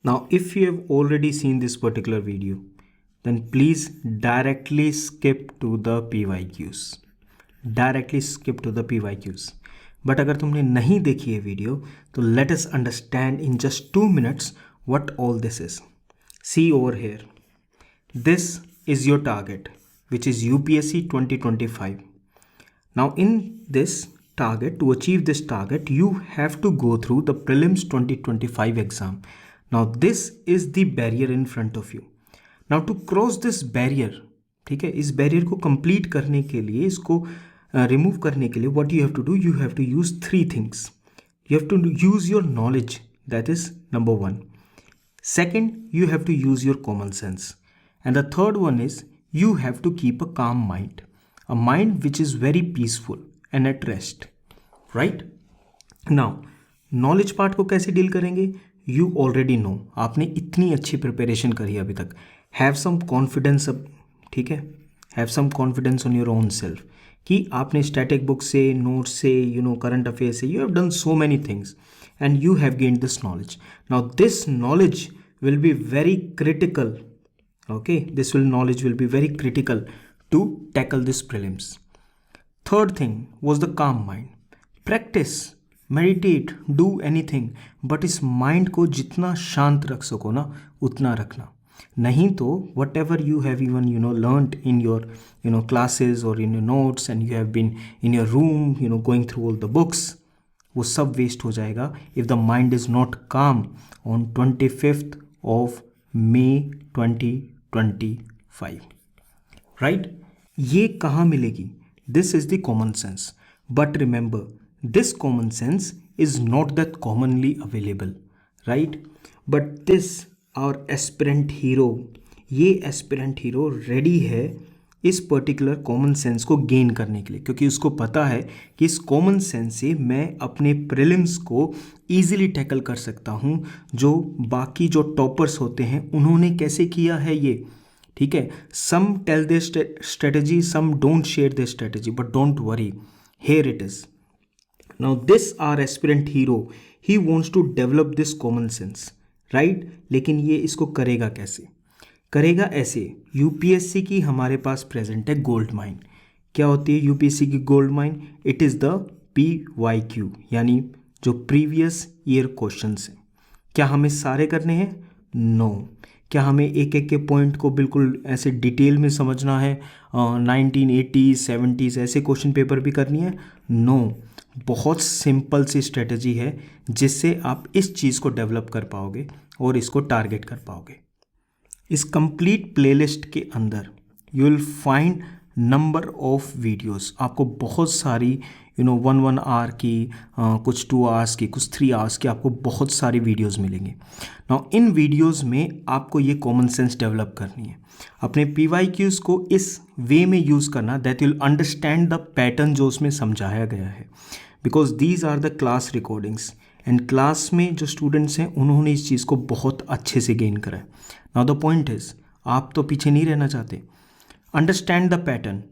Now, if you have already seen this particular video, then please directly skip to the PYQs. Directly skip to the PYQs. But अगर तुमने नहीं देखी है video तो let us understand in just 2 minutes what all this is. See over here. This is your target, which is UPSC 2025. Now, in this target, to achieve this target, you have to go through the prelims 2025 exam. Now, this is the barrier in front of you. Now, to cross this barrier, ठीक है, इस barrier को complete करने के लिए, इसको remove करने के लिए, what you have to do, you have to use 3 things. You have to use your knowledge, that is number 1. Second, you have to use your common sense. And the third one is you have to keep a calm mind, a mind which is very peaceful and at rest. Right? Now, knowledge part को कैसे deal करेंगे? You already know. आपने इतनी अच्छी preparation करी अभी तक. Have some confidence अब, ठीक है? Have some confidence on your own self. कि आपने स्टैटिक बुक से, नोट्स से, करंट अफेयर से, you have done so many things and you have gained this knowledge. Now this knowledge will be very critical. Okay, this knowledge will be very critical to tackle this prelims. Third thing was the calm mind. Practice, meditate, do anything, but इस mind को जितना शांत रख सको ना उतना रखना. नहीं तो whatever you have even learned in your classes or in your notes and you have been in your room going through all the books, वो सब वेस्ट हो जाएगा if the mind is not calm on 25th of May 2025. Right? ये कहाँ मिलेगी? This is the common sense. But remember, this common sense is not that commonly available. Right? But this our aspirant hero, ये aspirant hero ready है इस particular common sense को gain करने के लिए, क्योंकि उसको पता है कि इस कॉमन सेंस से मैं अपने प्रीलिम्स को ईजिली टैकल कर सकता हूँ. जो बाकी जो टॉपर्स होते हैं उन्होंने कैसे किया है ये, ठीक है? Some tell this strategy, some don't share this strategy, but don't worry, here it is. Now this are aspirant hero, he wants to develop this common sense. Right? लेकिन ये इसको करेगा कैसे? करेगा ऐसे. यूपीएससी की हमारे पास प्रेजेंट है गोल्ड माइन. क्या होती है यूपीएससी की gold mine? It is the PYQ, यानी जो प्रीवियस ईयर क्वेश्चंस हैं. क्या हमें सारे करने हैं? नो. क्या हमें एक एक के पॉइंट को बिल्कुल ऐसे डिटेल में समझना है? 1980s 70s ऐसे क्वेश्चन पेपर भी करनी है? नो. बहुत सिंपल सी स्ट्रेटजी है जिससे आप इस चीज़ को डेवलप कर पाओगे और इसको टारगेट कर पाओगे. इस कंप्लीट प्लेलिस्ट के अंदर you will find number of videos. आपको बहुत सारी 1 आवर की, कुछ 2 आवर्स की, कुछ 3 आवर्स की, आपको बहुत सारी वीडियोस मिलेंगे. नाउ इन वीडियोस में आपको ये कॉमन सेंस डेवलप करनी है. अपने PYQs को इस वे में यूज़ करना that you'll understand the pattern जो उसमें समझाया गया है, because these are the class recordings and class में जो स्टूडेंट्स हैं उन्होंने इस चीज़ को बहुत अच्छे से गेन करा है. नाउ द पॉइंट इज, आप तो पीछे नहीं रहना चाहते. Understand the pattern,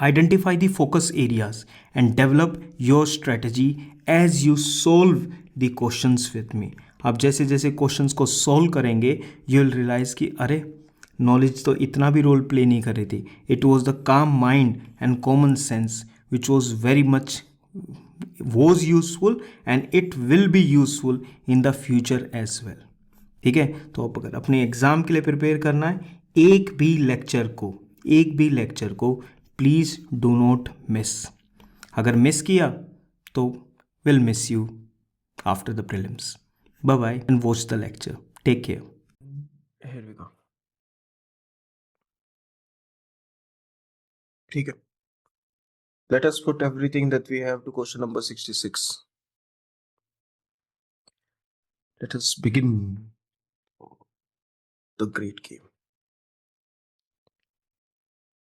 identify the focus areas and develop your strategy as you solve the questions with me. आप जैसे जैसे क्वेश्चंस को सोल्व करेंगे यू विल रियलाइज कि अरे नॉलेज तो इतना भी रोल प्ले नहीं कर रही थी. इट वॉज द काम mind and common sense which was very much was useful and it will be useful in the future as well. ठीक है? तो आप अगर अपने एग्ज़ाम के लिए प्रिपेयर करना है, एक भी लेक्चर को प्लीज़ डू नॉट मिस. अगर मिस किया तो will miss you after the prelims. Bye bye and watch the lecture. Take care. Here we go. ठीक है. Let us put everything that we have to question number 66. Let us begin the great game.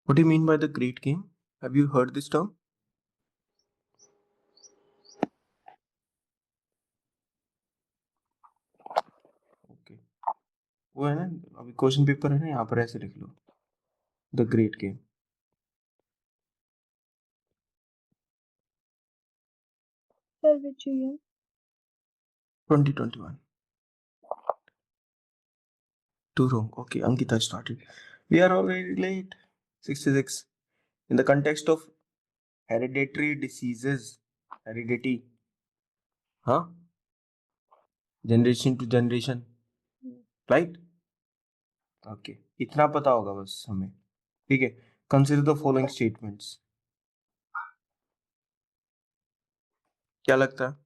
What do you mean by the great game? Have you heard this term? Okay. वो है ना, अभी question paper है ना, यहाँ पर ऐसे लिख लो, the great game. Sir, which year? 2021. Two wrong. Okay, Ankita started. We are already late. 66. In the context of hereditary diseases, heredity, huh? Generation to generation, right? Okay, इतना पता होगा बस हमें. ठीक है. Consider the following statements. क्या लगता है?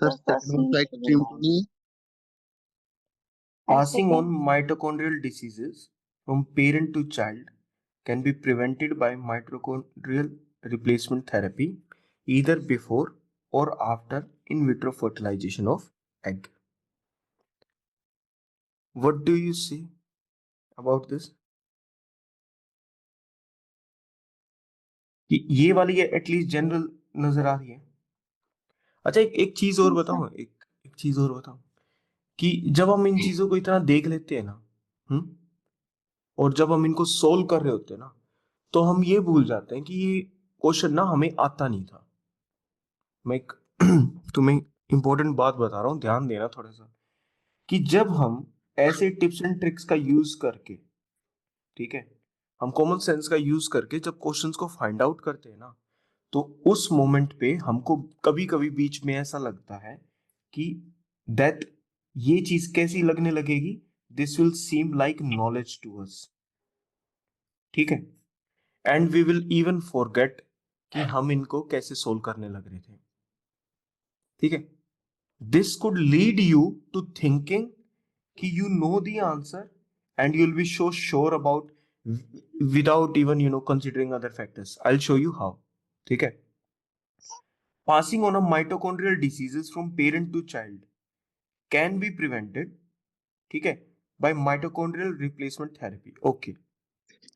Sir, second one तो extreme तो नहीं है? Passing on mitochondrial diseases from parent to child can be prevented by mitochondrial replacement therapy either before or after in vitro fertilization of egg. What do you see about this? ये वाली at least general नजर आ रही है. अच्छा, एक चीज और बताऊं, एक चीज और बताऊं कि जब हम इन चीजों को इतना देख लेते हैं ना, और जब हम इनको सोल्व कर रहे होते हैं ना, तो हम ये भूल जाते हैं कि ये क्वेश्चन ना हमें आता नहीं था. मैं एक तुम्हें इंपॉर्टेंट बात बता रहा हूँ, ध्यान देना थोड़ा सा, कि जब हम ऐसे टिप्स एंड ट्रिक्स का यूज करके, ठीक है, हम कॉमन सेंस का यूज करके जब क्वेश्चंस को फाइंड आउट करते हैं ना, तो उस मोमेंट पे हमको कभी कभी बीच में ऐसा लगता है कि दैट ये चीज कैसी लगने लगेगी, this will seem like knowledge to us. ठीक है. And we will even forget कि हम इनको कैसे सोल्व करने लग रहे थे. ठीक है. This could lead you to thinking कि you know the answer and you'll be so sure about without even considering other factors. I'll show you how. ठीक है. Passing on of mitochondrial diseases from parent to child can be prevented, ठीक है, by mitochondrial replacement therapy. Okay,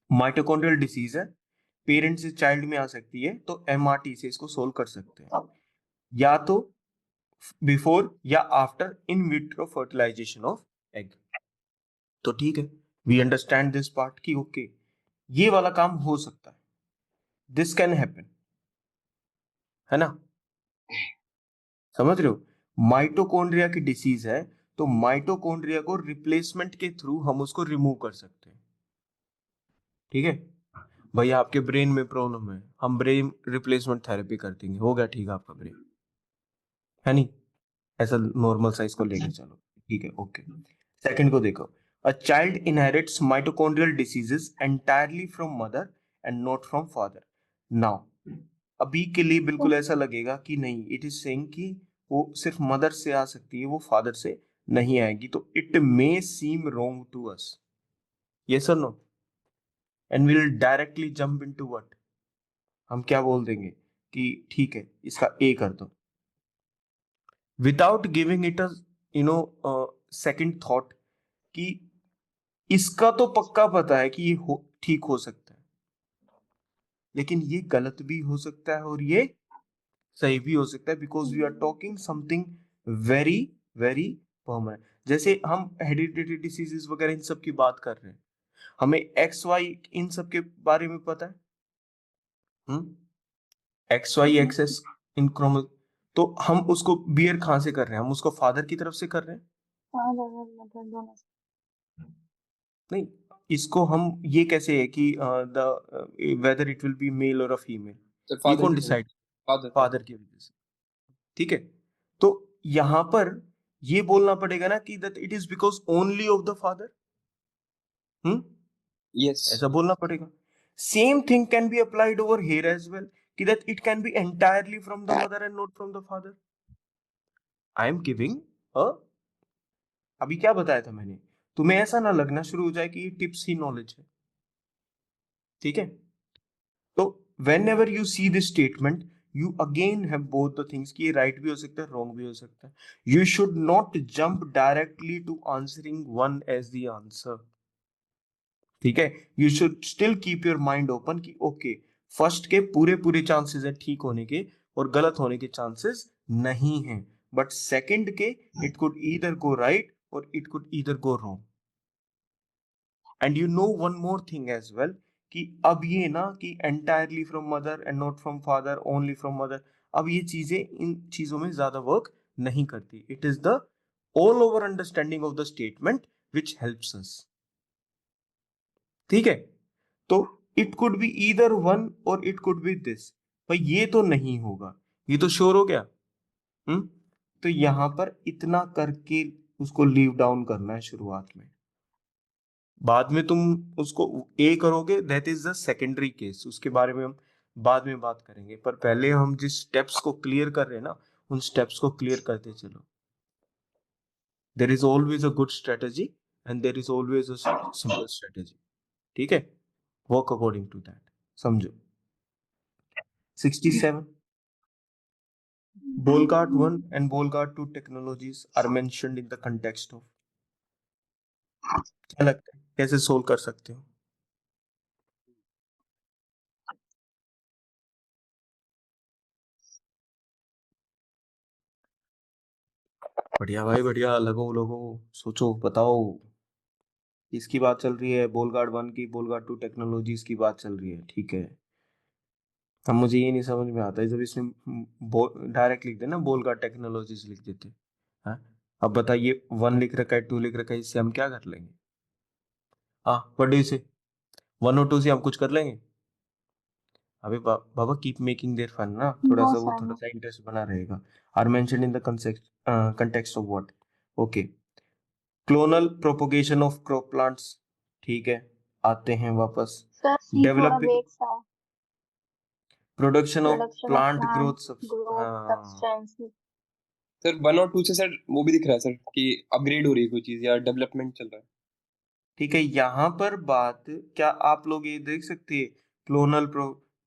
mitochondrial disease है, parent से child में आ सकती है, तो MRT से इसको सोल्व कर सकते हैं, या तो बिफोर या after in vitro fertilization of egg. तो ठीक है, वी अंडरस्टैंड दिस पार्ट कि ओके, ये वाला काम हो सकता है, दिस कैन हैपन, है ना. समझ रहे हो. माइटोकॉन्ड्रिया की डिसीज है, तो माइटोकॉन्ड्रिया को रिप्लेसमेंट के थ्रू हम उसको रिमूव कर सकते हैं. ठीक है. भाई आपके ब्रेन में प्रॉब्लम है, हम ब्रेन रिप्लेसमेंट थेरेपी कर देंगे, हो गया ठीक है आपका ब्रेन, है नहीं, ऐसा नॉर्मल साइज को लेके चलो. ठीक है. ओके. सेकंड को देखो. A child inherits mitochondrial diseases entirely from mother and not from father. Now अभी के लिए बिल्कुल ऐसा लगेगा कि नहीं, इट इज सेइंग कि वो सिर्फ मदर से आ सकती है, वो फादर से नहीं आएगी. तो it may seem wrong to us. Yes और no. And will directly jump into what, हम क्या बोल देंगे कि ठीक है इसका ए कर दो, without giving it a second thought कि इसका तो पक्का पता है कि ये ठीक हो सकता है, लेकिन ये गलत भी हो सकता है और ये सही भी हो सकता है, because we are talking something very very permanent. जैसे हम हेरिडिटरी डिसीजेस वगैरह इन सब की बात कर रहे हैं, हमें एक्स वाई इन सब के बारे में पता है. एक्स वाई एक्सेस इन क्रोमो, तो हम उसको बियर कहां से कर रहे हैं, हम उसको फादर की तरफ से कर रहे हैं. नहीं, इसको हम ये कैसे है कि the whether it will be male और अ फीमेल, ये कौन डिसाइड, फादर की वजह से. ठीक है. तो यहां पर ये बोलना पड़ेगा ना कि that it is because only of the father. Yes, ऐसा बोलना पड़ेगा. Same thing can be applied over here as well, कि that it can be entirely from the mother and not from the father. I am giving a, अभी क्या बताया था मैंने, तुम्हें ऐसा ना लगना शुरू हो जाए कि ये टिप्स ही नॉलेज है. ठीक है. तो when ever you see this statement, you again have both the things कि ये राइट भी हो सकता है, रॉन्ग भी हो सकता है. You should not jump directly to answering one as the answer. ठीक है. You should still keep your mind open कि ओके, फर्स्ट के पूरे पूरे चांसेस है ठीक होने के और गलत होने के चांसेस नहीं है, बट सेकंड के it could either go right और it could either go wrong. And you know one more thing as well, कि अब ये ना कि entirely from mother and not from father, only from mother, अब ये चीजें इन चीजों में ज्यादा वर्क नहीं करती. It is the all over understanding of the statement which helps us. ठीक है, तो it could be either one or it could be this. भाई ये तो नहीं होगा, ये तो श्योर हो गया। तो यहां पर इतना करके उसको लीव डाउन करना है शुरुआत में, बाद में तुम उसको ए करोगे, that is the secondary case, उसके बारे में हम बाद में बात करेंगे। पर पहले हम जिस स्टेप्स को क्लियर कर रहे हैं ना, उन स्टेप्स को क्लियर करते चलो। There is always a good strategy and there is always a simple strategy. ठीक है, वर्क अकॉर्डिंग टू दैट, समझो। 67, Bolgard 1 and Bolgard 2 technologies are mentioned in the context of, क्या लगता है कैसे सोल्व कर सकते हो? बढ़िया भाई बढ़िया, लगो लगो, सोचो, बताओ। इसकी बात चल रही है, बोलगार्ड 1 की, बोलगार्ड 2 टेक्नोलॉजीज की बात चल रही है। ठीक है, अब मुझे ये नहीं समझ में आता है जब इसमें डायरेक्ट लिख देना बोलगार्ड टेक्नोलॉजीज लिख देते। हाँ, अब बताइए, 1 लिख रखा है, 2 लिख रखा है, इससे हम क्या कर लेंगे? हाँ, व्हाट डू यू से? 1 और 2 से हम कुछ कर लेंगे? अबे बाबा, कीप मेकिंग देयर फन ना, थोड़ा No, सा वो sir, थोड़ा no. सा इंटरेस्ट बना रहेगा। Are mention in the context of what? Okay, clonal propagation of crop plants. ठीक है, आते हैं वापस। Sir, see, थोड़ा developing wait, sir. Production of Production of plant plant growth growth substances. Sir 1 और 2 से सर वो भी दिख रहा है सर कि अपग्रेड हो रही है कोई चीज या डेवलपमेंट चल रहा है। ठीक है, यहाँ पर बात, क्या आप लोग ये देख सकते हैं,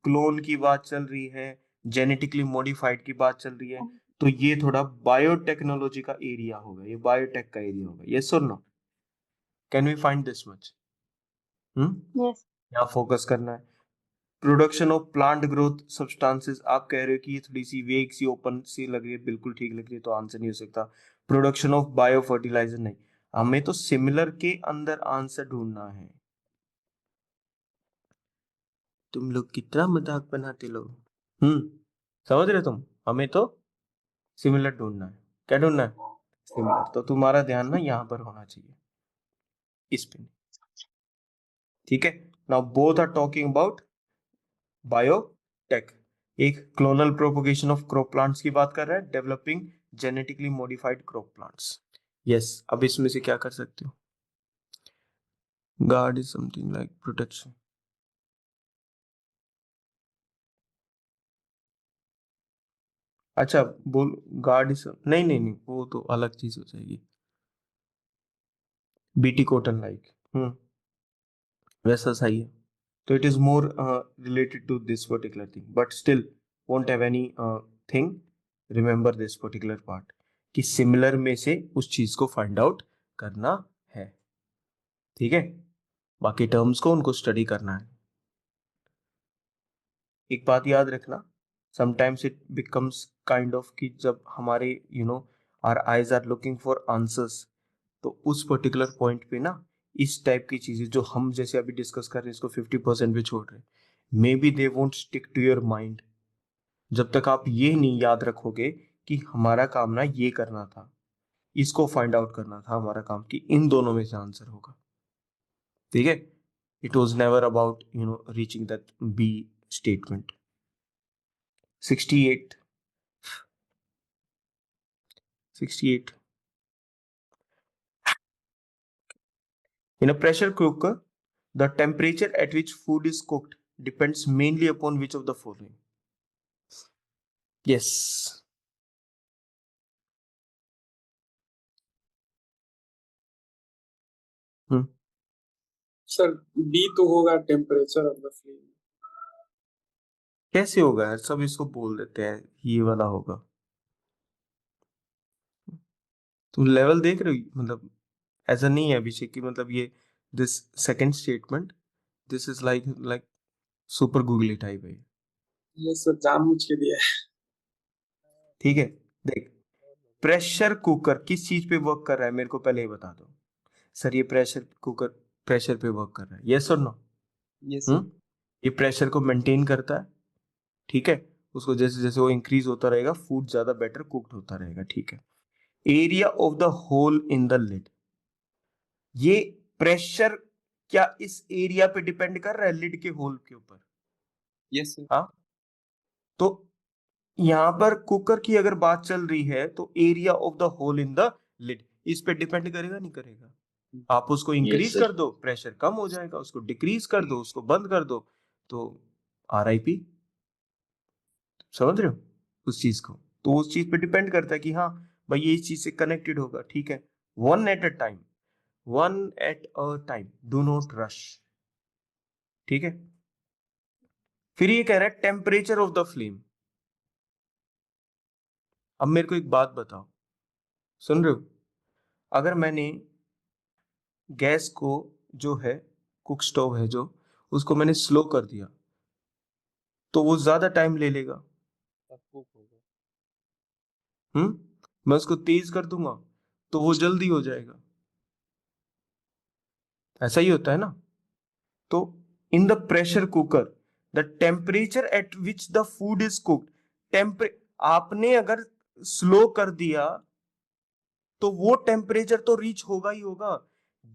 क्लोन की बात चल रही है, जेनेटिकली मॉडिफाइड की बात चल रही है, तो ये थोड़ा बायोटेक्नोलॉजी का एरिया होगा, ये बायोटेक का एरिया होगा। यस और no? Can we find this much? Yes. यहाँ फोकस करना है। Production of plant growth substances, आप कह रहे हो कि ये थोड़ी सी वेग सी, ओपन सी लग रही है, बिल्कुल ठीक लग रही है, तो आंसर नहीं हो सकता। प्रोडक्शन ऑफ बायो फर्टिलाइजर नहीं, हमें तो सिमिलर के अंदर आंसर ढूंढना है। तुम लोग कितना मजाक बनाते लोग। समझ रहे तुम? हमें तो सिमिलर ढूंढना है। क्या ढूंढना है? सिमिलर। तो तुम्हारा ध्यान ना यहाँ पर होना चाहिए, इस पे। ठीक है, now both are talking about biotech. एक clonal propagation of crop plants की बात कर रहा है, developing genetically modified crop plants. Yes, अब इसमें से क्या कर सकते हो? Guard is something like protection. अच्छा, बोल, गार्ड इज, नहीं नहीं नहीं, वो तो अलग चीज हो जाएगी। बीटी कॉटन लाइक, वैसा सही है। तो it is more related to this particular thing, but still won't have any thing. Remember this particular part कि similar में से उस चीज को find out करना है। ठीक है, बाकी टर्म्स को उनको स्टडी करना है। एक बात याद रखना, sometimes it becomes kind of कि जब हमारे our eyes are looking for answers, तो उस पर्टिकुलर पॉइंट पे ना इस टाइप की चीजें जो हम जैसे अभी डिस्कस कर रहे हैं, इसको 50% पे छोड़ रहे हैं, maybe they won't stick to your mind जब तक आप ये नहीं याद रखोगे कि हमारा काम ना ये करना था, इसको फाइंड आउट करना था हमारा काम, कि इन दोनों में से आंसर होगा। ठीक है, it was never about reaching that B statement. 68, 68, in a pressure cooker, the temperature at which food is cooked depends mainly upon which of the following? Yes. Sir B तो होगा टेम्परेचर ऑफ द फ्लेम। कैसे होगा यार, सब इसको बोल देते हैं ये वाला होगा। तुम लेवल देख रहे हो, मतलब ऐसा नहीं है अभिषेक कि मतलब ये this second statement, this is like super googly type है। ये सर जानबूझ के दिया है। ठीक है, देख, प्रेशर कुकर किस चीज पे वर्क कर रहा है मेरे को पहले ही बता दो। सर ये प्रेशर कुकर प्रेशर पे वर्क कर रहा है, यस और नो? Yes sir. ये प्रेशर को मेंटेन करता है। ठीक है, उसको जैसे जैसे वो इंक्रीज होता रहेगा, फूड ज्यादा बेटर कुक्ड होता रहेगा। ठीक है, area of the hole in the lid, ये प्रेशर क्या इस एरिया पे डिपेंड कर रहा है, लिड के होल के ऊपर? Yes sir. हाँ, तो यहां पर कुकर की अगर बात चल रही है तो area of the hole in the lid इस पे डिपेंड करेगा, नहीं करेगा? आप उसको इंक्रीज sir. कर दो, प्रेशर कम हो जाएगा, उसको डिक्रीज कर दो, उसको बंद कर दो, तो RIP। समझ रहे हो उस चीज को? तो उस चीज पे डिपेंड करता है कि हाँ भाई ये इस चीज से कनेक्टेड होगा, ठीक है। One at a time, one at a time, do not rush, ठीक है। फिर ये कह रहा है टेम्परेचर ऑफ द फ्लेम। अब मेरे को एक बात बताओ, सुन रहे हो? अगर मैंने गैस को, जो है कुक स्टोव है जो, उसको मैंने स्लो कर दिया तो वो ज्यादा टाइम ले लेगा। कुक होगा। मैं उसको तेज कर दूंगा तो वो जल्दी हो जाएगा। ऐसा ही होता है ना? तो in the pressure cooker the temperature at which the food is cooked, टेम्परे आपने अगर स्लो कर दिया तो वो टेम्परेचर तो रीच होगा ही होगा।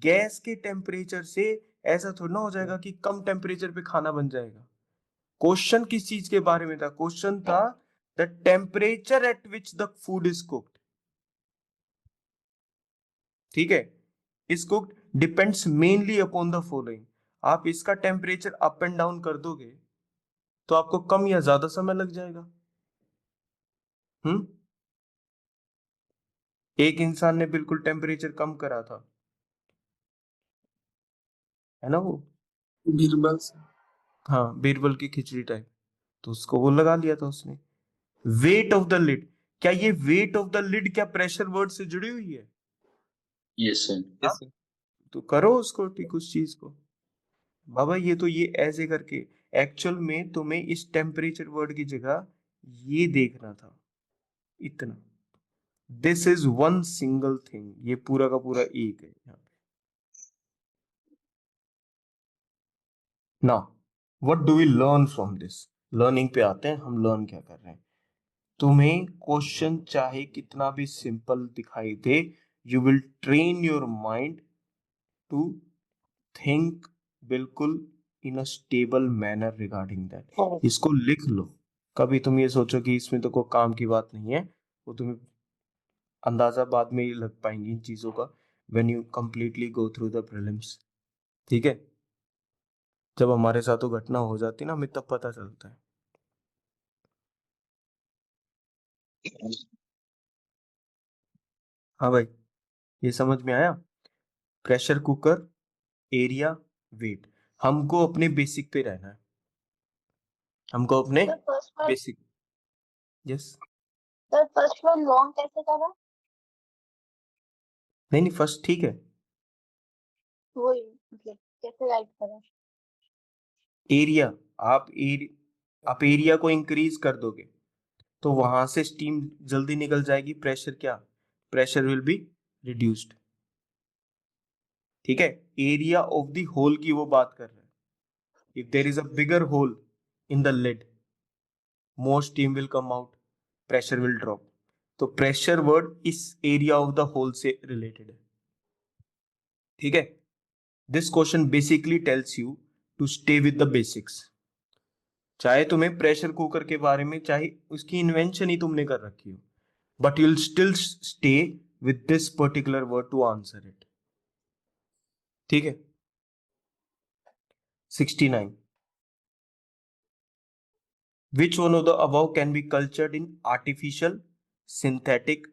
गैस के टेम्परेचर से ऐसा थोड़ा ना हो जाएगा कि कम टेम्परेचर पे खाना बन जाएगा। क्वेश्चन किस चीज के बारे में था? क्वेश्चन था the temperature at which the food is cooked, ठीक है। Is cooked depends mainly upon the following. आप इसका टेम्परेचर अप एंड डाउन कर दोगे तो आपको कम या ज्यादा समय लग जाएगा। हम्म एक इंसान ने बिल्कुल टेम्परेचर कम करा था, है ना वो? बीरबल से। हाँ, बीरबल की खिचड़ी टाइप, तो उसको वो लगा लिया था उसने। वेट ऑफ द लिड, क्या ये वेट ऑफ द लिड क्या प्रेशर वर्ड से जुड़ी हुई है? Yes, sir. हाँ? Yes sir. तो करो उसको ठीक, उस चीज को। बाबा ये तो ये ऐसे करके, एक्चुअल में तुम्हें इस टेम्परेचर वर्ड की जगह ये देखना था, इतना। This is one single thing, ये पूरा का पूरा एक है यहाँ पे। Now what do we learn from this? Learning पे आते हैं, हम लर्न क्या कर रहे हैं। तुम्हें क्वेश्चन चाहे कितना भी सिंपल दिखाई दे, you will train your mind to think बिल्कुल in a stable manner regarding that. इसको लिख लो। कभी तुम ये सोचो कि इसमें तो कोई काम की बात नहीं है, वो तुम्हें अंदाजा बाद में ही लग पाएंगी इन चीजों का, when you completely go through the prelims, ठीक है। जब हमारे साथ वो घटना हो जाती है ना, हमें तब पता चलता है। हाँ भाई, ये समझ में आया? Pressure cooker, area, weight. हमको अपने बेसिक पे रहना है, हमको अपने sir first one, basic. Yes. Sir first one long कैसे करा? नहीं नहीं, फर्स्ट ठीक है। वही मतलब कैसे राइट करा? एरिया, आप आप एरिया को इंक्रीज कर दोगे तो वहां से स्टीम जल्दी निकल जाएगी, प्रेशर क्या, प्रेशर विल बी रिड्यूस्ड, ठीक है। एरिया ऑफ द होल की वो बात कर रहे हैं। If there is a bigger hole in the lid, more steam will come out, pressure will drop. तो प्रेशर वर्ड इस एरिया ऑफ द होल से रिलेटेड है, ठीक है। This question basically tells you to stay with the basics. चाहे तुम्हें pressure cooker के बारे में, चाहे उसकी इन्वेंशन ही तुमने कर रखी हो, but you'll still stay with this particular word to answer it, ठीक है। 69, which one of the above can be cultured in artificial synthetic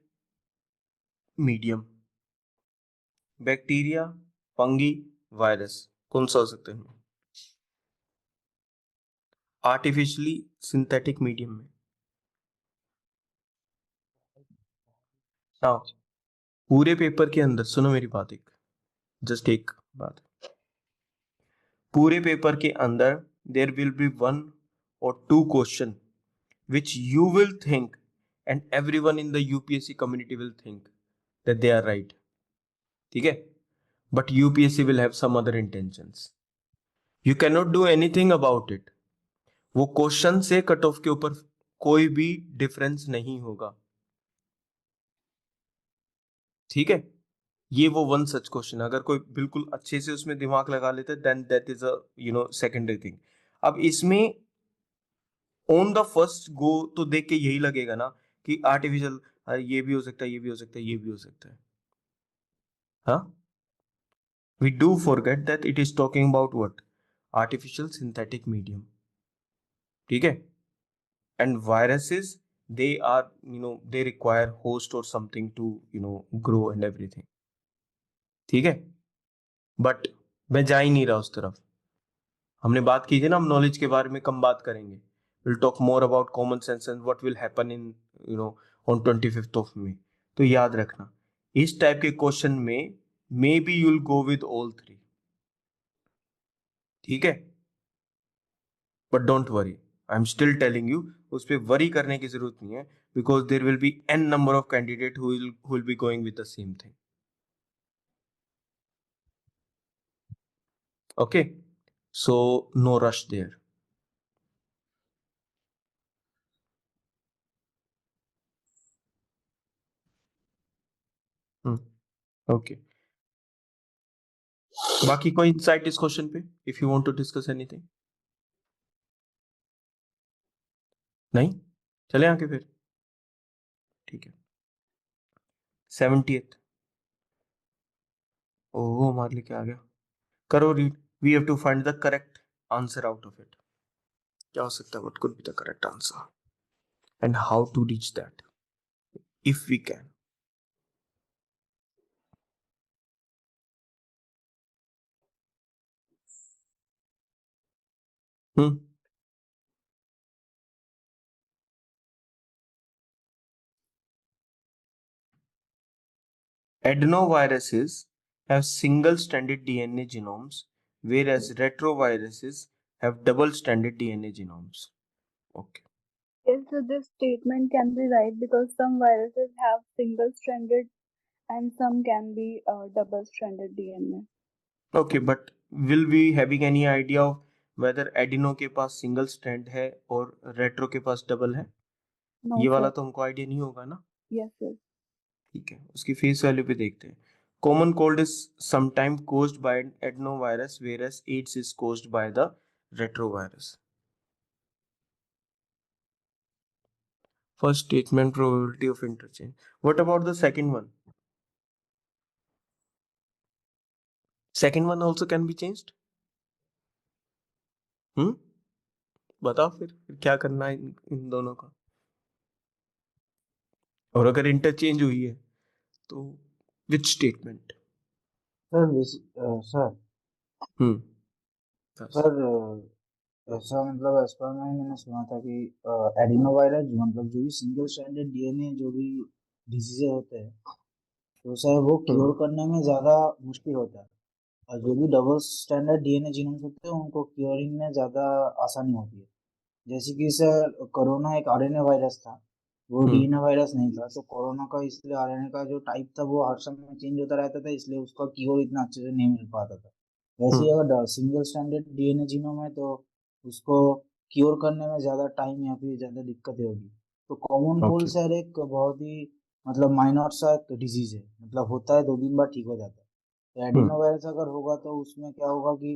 medium? Bacteria, fungi, virus, कौन सा हो सकता है आर्टिफिशियली सिंथेटिक मीडियम में? नाउ पूरे पेपर के अंदर सुनो मेरी बात, एक जस्ट एक बात, पूरे पेपर के अंदर देयर विल बी वन और two question which you will think and everyone in the UPSC community will think that they are right, ठीक है। but UPSC will have some other intentions, you cannot do anything about it। वो question से cut off के ऊपर कोई भी difference नहीं होगा, ठीक है। ये वो वन सच क्वेश्चन, अगर कोई बिल्कुल अच्छे से उसमें दिमाग लगा लेते then that is a secondary thing. अब इसमें ऑन द फर्स्ट गो तो देख के यही लगेगा ना कि आर्टिफिशियल, ये भी हो सकता है, ये भी हो सकता है, ये भी हो सकता है। हाँ, we do forget that it is talking about what, artificial synthetic medium. ठीक है, and viruses, they are, they require host or something to grow and everything। ठीक है, बट मैं जा ही नहीं रहा उस तरफ। हमने बात की थी ना, हम नॉलेज के बारे में कम बात करेंगे। Will talk more about common sense and what will happen in on 25th of May। तो याद रखना, इस टाइप के क्वेश्चन में maybe you'll go with all three. ठीक है, but don't worry, I am still telling you, उस पर वरी करने की जरूरत नहीं है, because there will be an number of candidate who will be going with the same thing. Okay, so no rush there। Okay, बाकी कोई insight इस क्वेश्चन पे, if you want to discuss anything? नहीं, चले आगे फिर। ठीक है, 70th। ओह, हमारे लिए क्या आ गया, करो read. We have to find the correct answer out of it. क्या हो सकता है, what could be the correct answer and how to reach that if we can. Hmm Adenoviruses have single-stranded DNA genomes, whereas retroviruses have double-stranded DNA genomes. Okay. Yes, so this statement can be right because some viruses have single-stranded and some can be double-stranded DNA. Okay, but will we having any idea of whether adeno के पास single strand है और retro के पास double है? No, ये वाला sir. तो हमको idea नहीं होगा ना। Yes, sir. ठीक है, उसकी फेस वैल्यू पे देखते हैं। Common cold is sometime caused by adenovirus whereas AIDS is caused by the retrovirus. First statement, probability of interchange. What about the second one? Second one also can be changed? हम्म, बताओ फिर क्या करना है इन दोनों का। और अगर इंटरचेंज हुई है तो विच स्टेटमेंट? सर सर हम्म, बस। सर ऐसा मतलब एज पर मैंने सुना था कि एडिनो वायरस मतलब जो भी सिंगल स्ट्रैंडेड डीएनए जो भी डिजीज होते हैं तो सर वो क्योर करने में ज़्यादा मुश्किल होता है, और जो भी डबल स्टैंडर्ड डीएनए जीनोम्स होते हैं उनको क्योरिंग में ज़्यादा आसानी होती है। जैसे कि सर कोरोना एक आरएनए वायरस था, वो डीएनए वायरस नहीं था, तो कोरोना का इसलिए आरएनए का जो टाइप था वो हर समय चेंज होता रहता था, इसलिए उसका क्योर इतना अच्छे से नहीं मिल पाता था। वैसे ही अगर सिंगल स्टैंडर्ड डीएनए जीनोम है तो उसको क्योर करने में ज़्यादा टाइम या फिर ज़्यादा दिक्कतें होगी। तो कॉमन कोल्ड Okay. सर एक बहुत ही मतलब माइनर सा एक डिजीज है, मतलब होता है 2 दिन बाद ठीक हो जाता है। तो एडिनो वायरस अगर होगा तो उसमें क्या होगा कि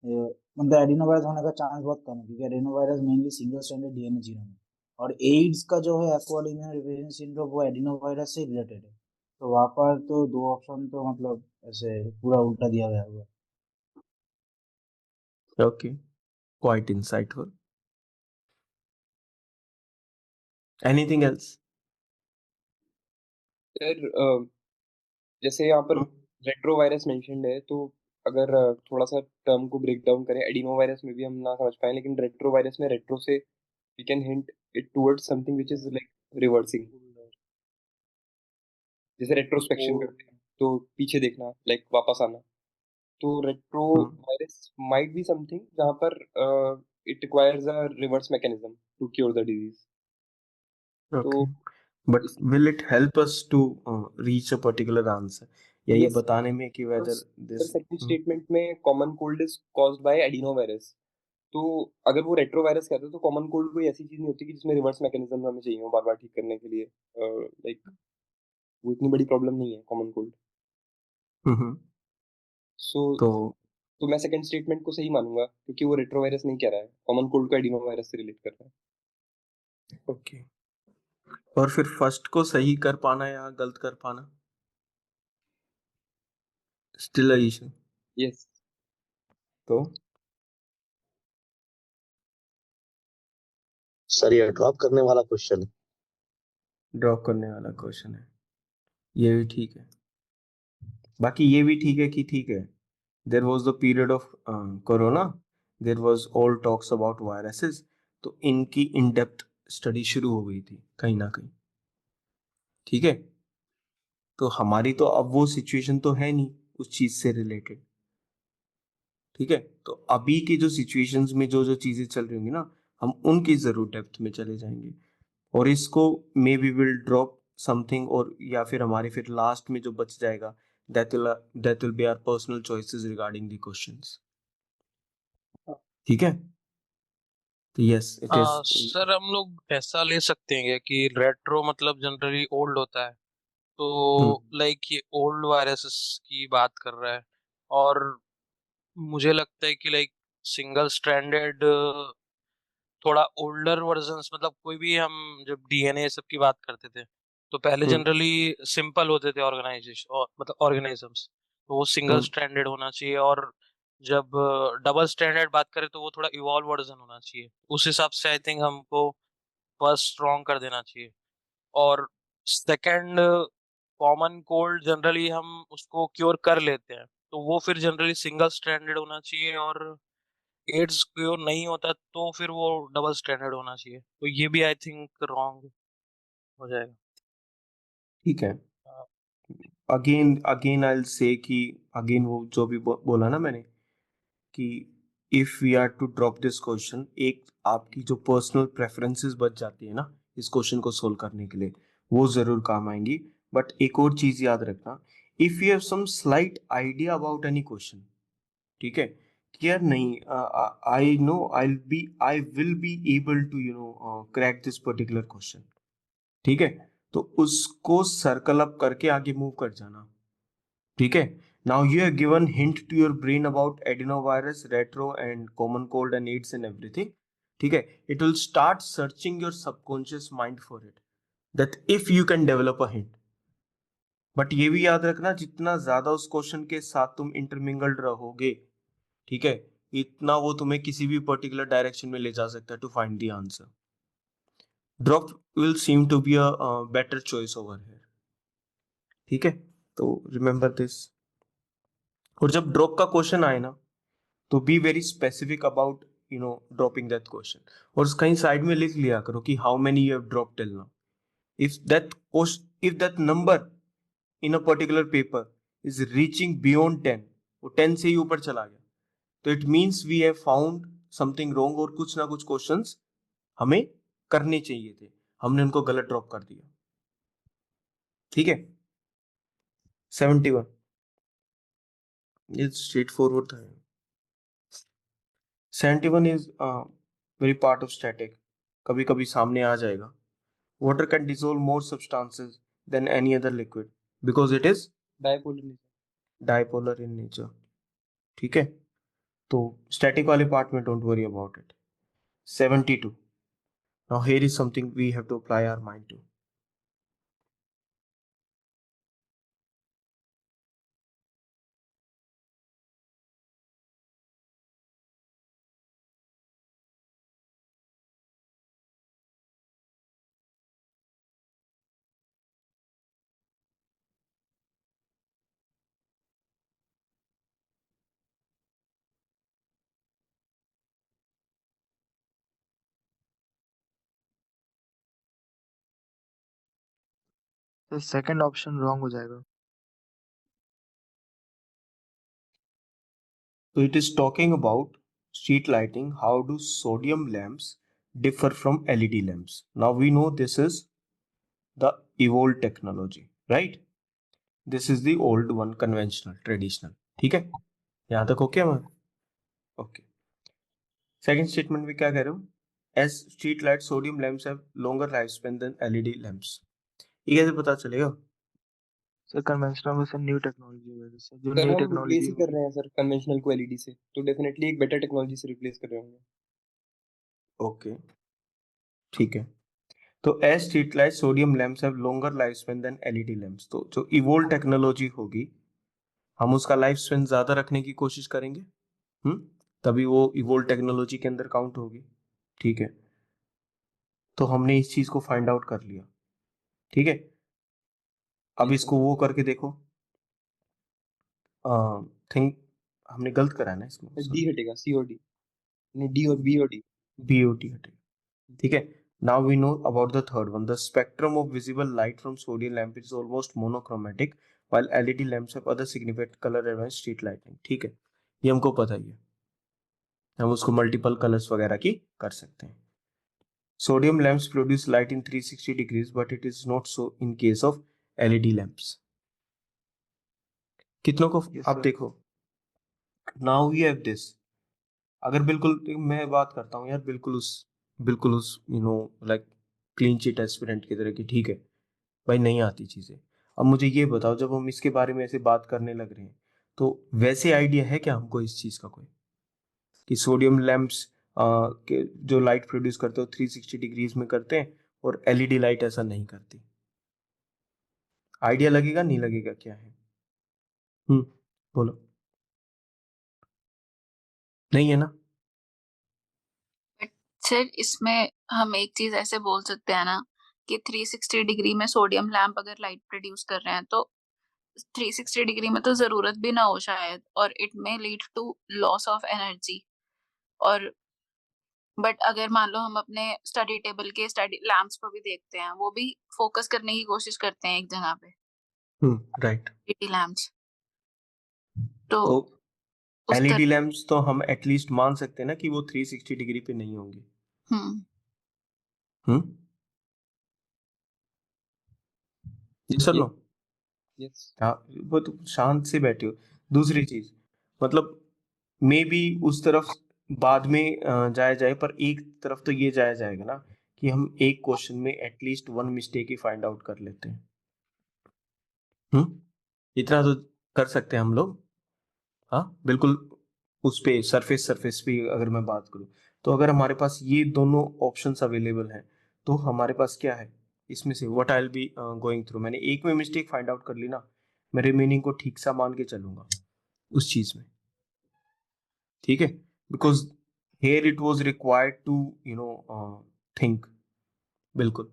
मतलब एडिनो वायरस होने का चांस बहुत कम है, क्योंकि adeno virus mainly single standard DNA genome है। और एड्स का जो है एक्वायर्ड इम्यून डेफिशिएंसी सिंड्रोम वो एडिनो वायरस से रिलेटेड है। तो वहाँ पर तो 2 ऑप्शन तो मतलब ऐसे पूरा उल्टा दिया गया हुआ है। Okay, quite insightful। Anything else? Sir जैसे यहाँ पर रेट्रोवायरस मेंशन्ड है, तो अगर थोड़ा सा टर्म को ब्रेक डाउन करें, एडिनो वायरस में भी हम ना समझ पाए, लेकिन रेट्रोवायरस में रेट्रो से we can hint it towards something which is like reversing. जैसे रेट्रोस्पेक्शन करते हैं तो पीछे देखना, लाइक वापस आना। तो retro virus might be something जहाँ पर it requires a reverse mechanism to cure the disease. तो Okay, but इस will it help us to reach a particular answer? या ये यस बताने में कि whether सर, this सेकंड स्टेटमेंट में common cold is caused by adenovirus, तो अगर वो रेट्रोवायरस कहते हैं तो कॉमन कोल्ड कोई ऐसी चीज नहीं होती कि जिसमें रिवर्स मैकेनिज्म हमें चाहिए हो बार बार ठीक करने के लिए। लाइक वो इतनी बड़ी प्रॉब्लम नहीं है कॉमन कोल्ड। हम्म सो तो तो मैं सेकंड स्टेटमेंट को सही मानूंगा क्योंकि वो रेट्रोवायरस नहीं कह रहा है, कॉमन कोल्ड को एडिनोवायरस से रिलेट कर रहा है। ओके, और फिर फर्स्ट को सही कर पाना या गलत कर पाना स्टिल इशू। यस। तो सर ये ड्रॉप करने वाला क्वेश्चन है। ड्रॉप करने वाला क्वेश्चन है, ये भी ठीक है। बाकी ये भी ठीक है कि ठीक है, there was the period of corona, there was all talks about viruses, तो इनकी इन डेप्थ स्टडी शुरू हो गई थी कहीं ना कहीं। ठीक है, तो हमारी तो अब वो सिचुएशन तो है नहीं उस चीज से रिलेटेड। ठीक है, तो अभी की जो सिचुएशंस में जो जो चीजें चल रही होंगी ना, हम उनकी जरूर डेप्थ में चले जाएंगे, और इसको may be will drop something, और या फिर हमारे फिर लास्ट में जो बच जाएगा that will be our personal choices regarding the questions. ठीक है, तो यस इट इज। सर हम लोग ऐसा ले सकते हैं क्या कि रेट्रो मतलब जनरली ओल्ड होता है, तो लाइक ये ओल्ड वायरसेस की बात कर रहा है, और मुझे लगता है कि लाइक सिंगल स्ट्रैंडेड थोड़ा ओल्डर वर्जन्स, मतलब कोई भी हम जब डीएनए सब की बात करते थे तो पहले जनरली सिंपल होते थे ऑर्गेनाइजेशन, और मतलब ऑर्गेनिजम्स, तो वो सिंगल स्ट्रैंडेड होना चाहिए, और जब डबल स्ट्रैंडेड बात करें तो वो थोड़ा इवॉल्व वर्जन होना चाहिए। उस हिसाब से आई थिंक हमको फर्स्ट स्ट्रॉन्ग कर देना चाहिए। और सेकंड, कॉमन कोल्ड जनरली हम उसको क्योर कर लेते हैं, तो वो फिर जनरली सिंगल स्ट्रैंडेड होना चाहिए, और एड्स क्योर नहीं होता तो फिर वो डबल स्टैंडर्ड होना चाहिए, तो ये भी आई थिंक रॉन्ग हो जाएगा। ठीक है, again again I will say कि अगेन वो जो भी बोला ना मैंने कि if we are to drop this question, एक आपकी जो पर्सनल प्रेफरेंसेस बच जाती है ना इस क्वेश्चन को सोल्व करने के लिए, वो जरूर काम आएंगी। बट एक और चीज याद रखना, if you have some slight idea about any question, ठीक है, कि यार नहीं I know I will be able to crack this particular question, ठीक है, तो उसको सर्कल अप करके आगे मूव कर जाना। ठीक है, now you have given hint to your brain about adenovirus, retro and common cold and AIDS and everything. ठीक है, it will start searching your subconscious mind for it, that if you can develop a hint. But ये भी याद रखना, जितना ज्यादा उस question के साथ तुम इंटरमिंगल्ड रहोगे, ठीक है, इतना वो तुम्हें किसी भी पर्टिकुलर डायरेक्शन में ले जा सकता है to find the answer. Drop will seem to be a better choice over here. ठीक है, तो रिमेंबर दिस। और जब ड्रॉप का क्वेश्चन आए ना, तो be very specific about dropping that question, और कहीं साइड में लिख लिया करो कि how many you have drop till now. If that number in a particular paper is reaching beyond 10, वो 10 से ही ऊपर चला गया, तो it means we have found something wrong, और कुछ ना कुछ क्वेश्चंस हमें करने चाहिए थे, हमने उनको गलत ड्रॉप कर दिया। ठीक है, 71, ये स्ट्रेट फॉरवर्ड था। 71 is very part of static, कभी कभी सामने आ जाएगा। Water can dissolve more substances than any other liquid because it is dipolar. Dipolar in nature. ठीक है, तो स्टैटिक वाले पार्ट में don't worry about it. 72, now here is something we have to apply our mind to. तो second option wrong हो जाएगा। So it is talking about street lighting. How do sodium lamps differ from LED lamps? Now we know this is the evolved technology, right? This is the old one, conventional, traditional. ठीक है, यहाँ तक okay है? Okay, second statement में क्या कह रहे हो? As street light sodium lamps have longer life span than LED lamps. ये कैसे पता चलेगा? सर कन्वेंशनल में से न्यू टेक्नोलॉजी वजह से जो सर न्यू हम टेक्नोलॉजी रिप्लेस ही कर रहे हैं सर कन्वेंशनल को एलईडी से, तो डेफिनेटली एक बेटर टेक्नोलॉजी से रिप्लेस कर रहे होंगे। ओके, ठीक है। तो as street light sodium lamps have longer life span than LED lamps. तो जो इवोल्व टेक्नोलॉजी होगी हम उसका लाइफ स्पेन ज्यादा रखने की कोशिश करेंगे, तभी वो इवोल्व टेक्नोलॉजी के अंदर काउंट होगी। ठीक है, तो हमने इस चीज को फाइंड आउट कर लिया। ठीक है, अब इसको वो करके देखो। थिंक हमने गलत करा है ना इसमें, डी हटेगा, सी और डी, नहीं डी और बी और डी, बीओटी हटेगा। ठीक है, now we know about the third one. The spectrum of visible light from sodium lamp is almost monochromatic while LED lamps have other significant color advanced street lighting. ठीक है, ये हमको पता ही है, हम उसको मल्टीपल कलर्स वगैरह की कर सकते हैं। Sodium lamps produce light in 360 degrees but it is not so in case of LED lamps. कितनों को Yes, आप sir. देखो, now we have this. अगर बिल्कुल मैं बात करता हूँ यार, बिल्कुल उस लाइक क्लीन चिट एस्पिरेंट की तरह की, ठीक है भाई, नहीं आती चीजें। अब मुझे ये बताओ, जब हम इसके बारे में ऐसे बात करने लग रहे हैं तो वैसे आइडिया है क्या हमको इस चीज का कोई, कि सोडियम लैंप्स के जो लाइट प्रोड्यूस करते हो 360 डिग्रीज में करते हैं और एलईडी लाइट ऐसा नहीं करती? आइडिया लगेगा नहीं लगेगा, क्या है? बोलो। नहीं है ना? बट सर इसमें हम एक चीज ऐसे बोल सकते हैं ना कि 360 डिग्री में सोडियम लैंप अगर लाइट प्रोड्यूस कर रहे हैं तो 360 डिग्री में तो जरूरत भी ना हो शायद, और it may lead to loss of energy. और बट अगर मान लो हम अपने स्टडी टेबल के स्टडी लैंप्स को भी देखते हैं, वो भी फोकस करने की कोशिश करते हैं एक जगह पे, राइट। LED lamps. तो तो उस एलईडी तरह लैंप्स तो हम एटलीस्ट मान सकते हैं ना कि वो 360 डिग्री पे नहीं होंगे। हम्म जी सर, नो? यस हाँ, वो तो शांत से बैठे हो। दूसरी चीज, मतलब मे बी उस तरफ बाद में जाया जाए, पर एक तरफ तो ये जाया जाएगा ना कि हम एक क्वेश्चन में एटलीस्ट वन मिस्टेक ही फाइंड आउट कर लेते हैं। इतना तो कर सकते हैं हम लोग। हाँ बिल्कुल, उस पे सरफेस पे अगर मैं बात करूँ, तो अगर हमारे पास ये दोनों ऑप्शंस अवेलेबल हैं तो हमारे पास क्या है, इसमें से what I will be going through. मैंने एक में मिस्टेक फाइंड आउट कर ली ना, मैं रिमेनिंग को ठीक सा मान के चलूंगा उस चीज में। ठीक है, because here it was required to think. बिल्कुल,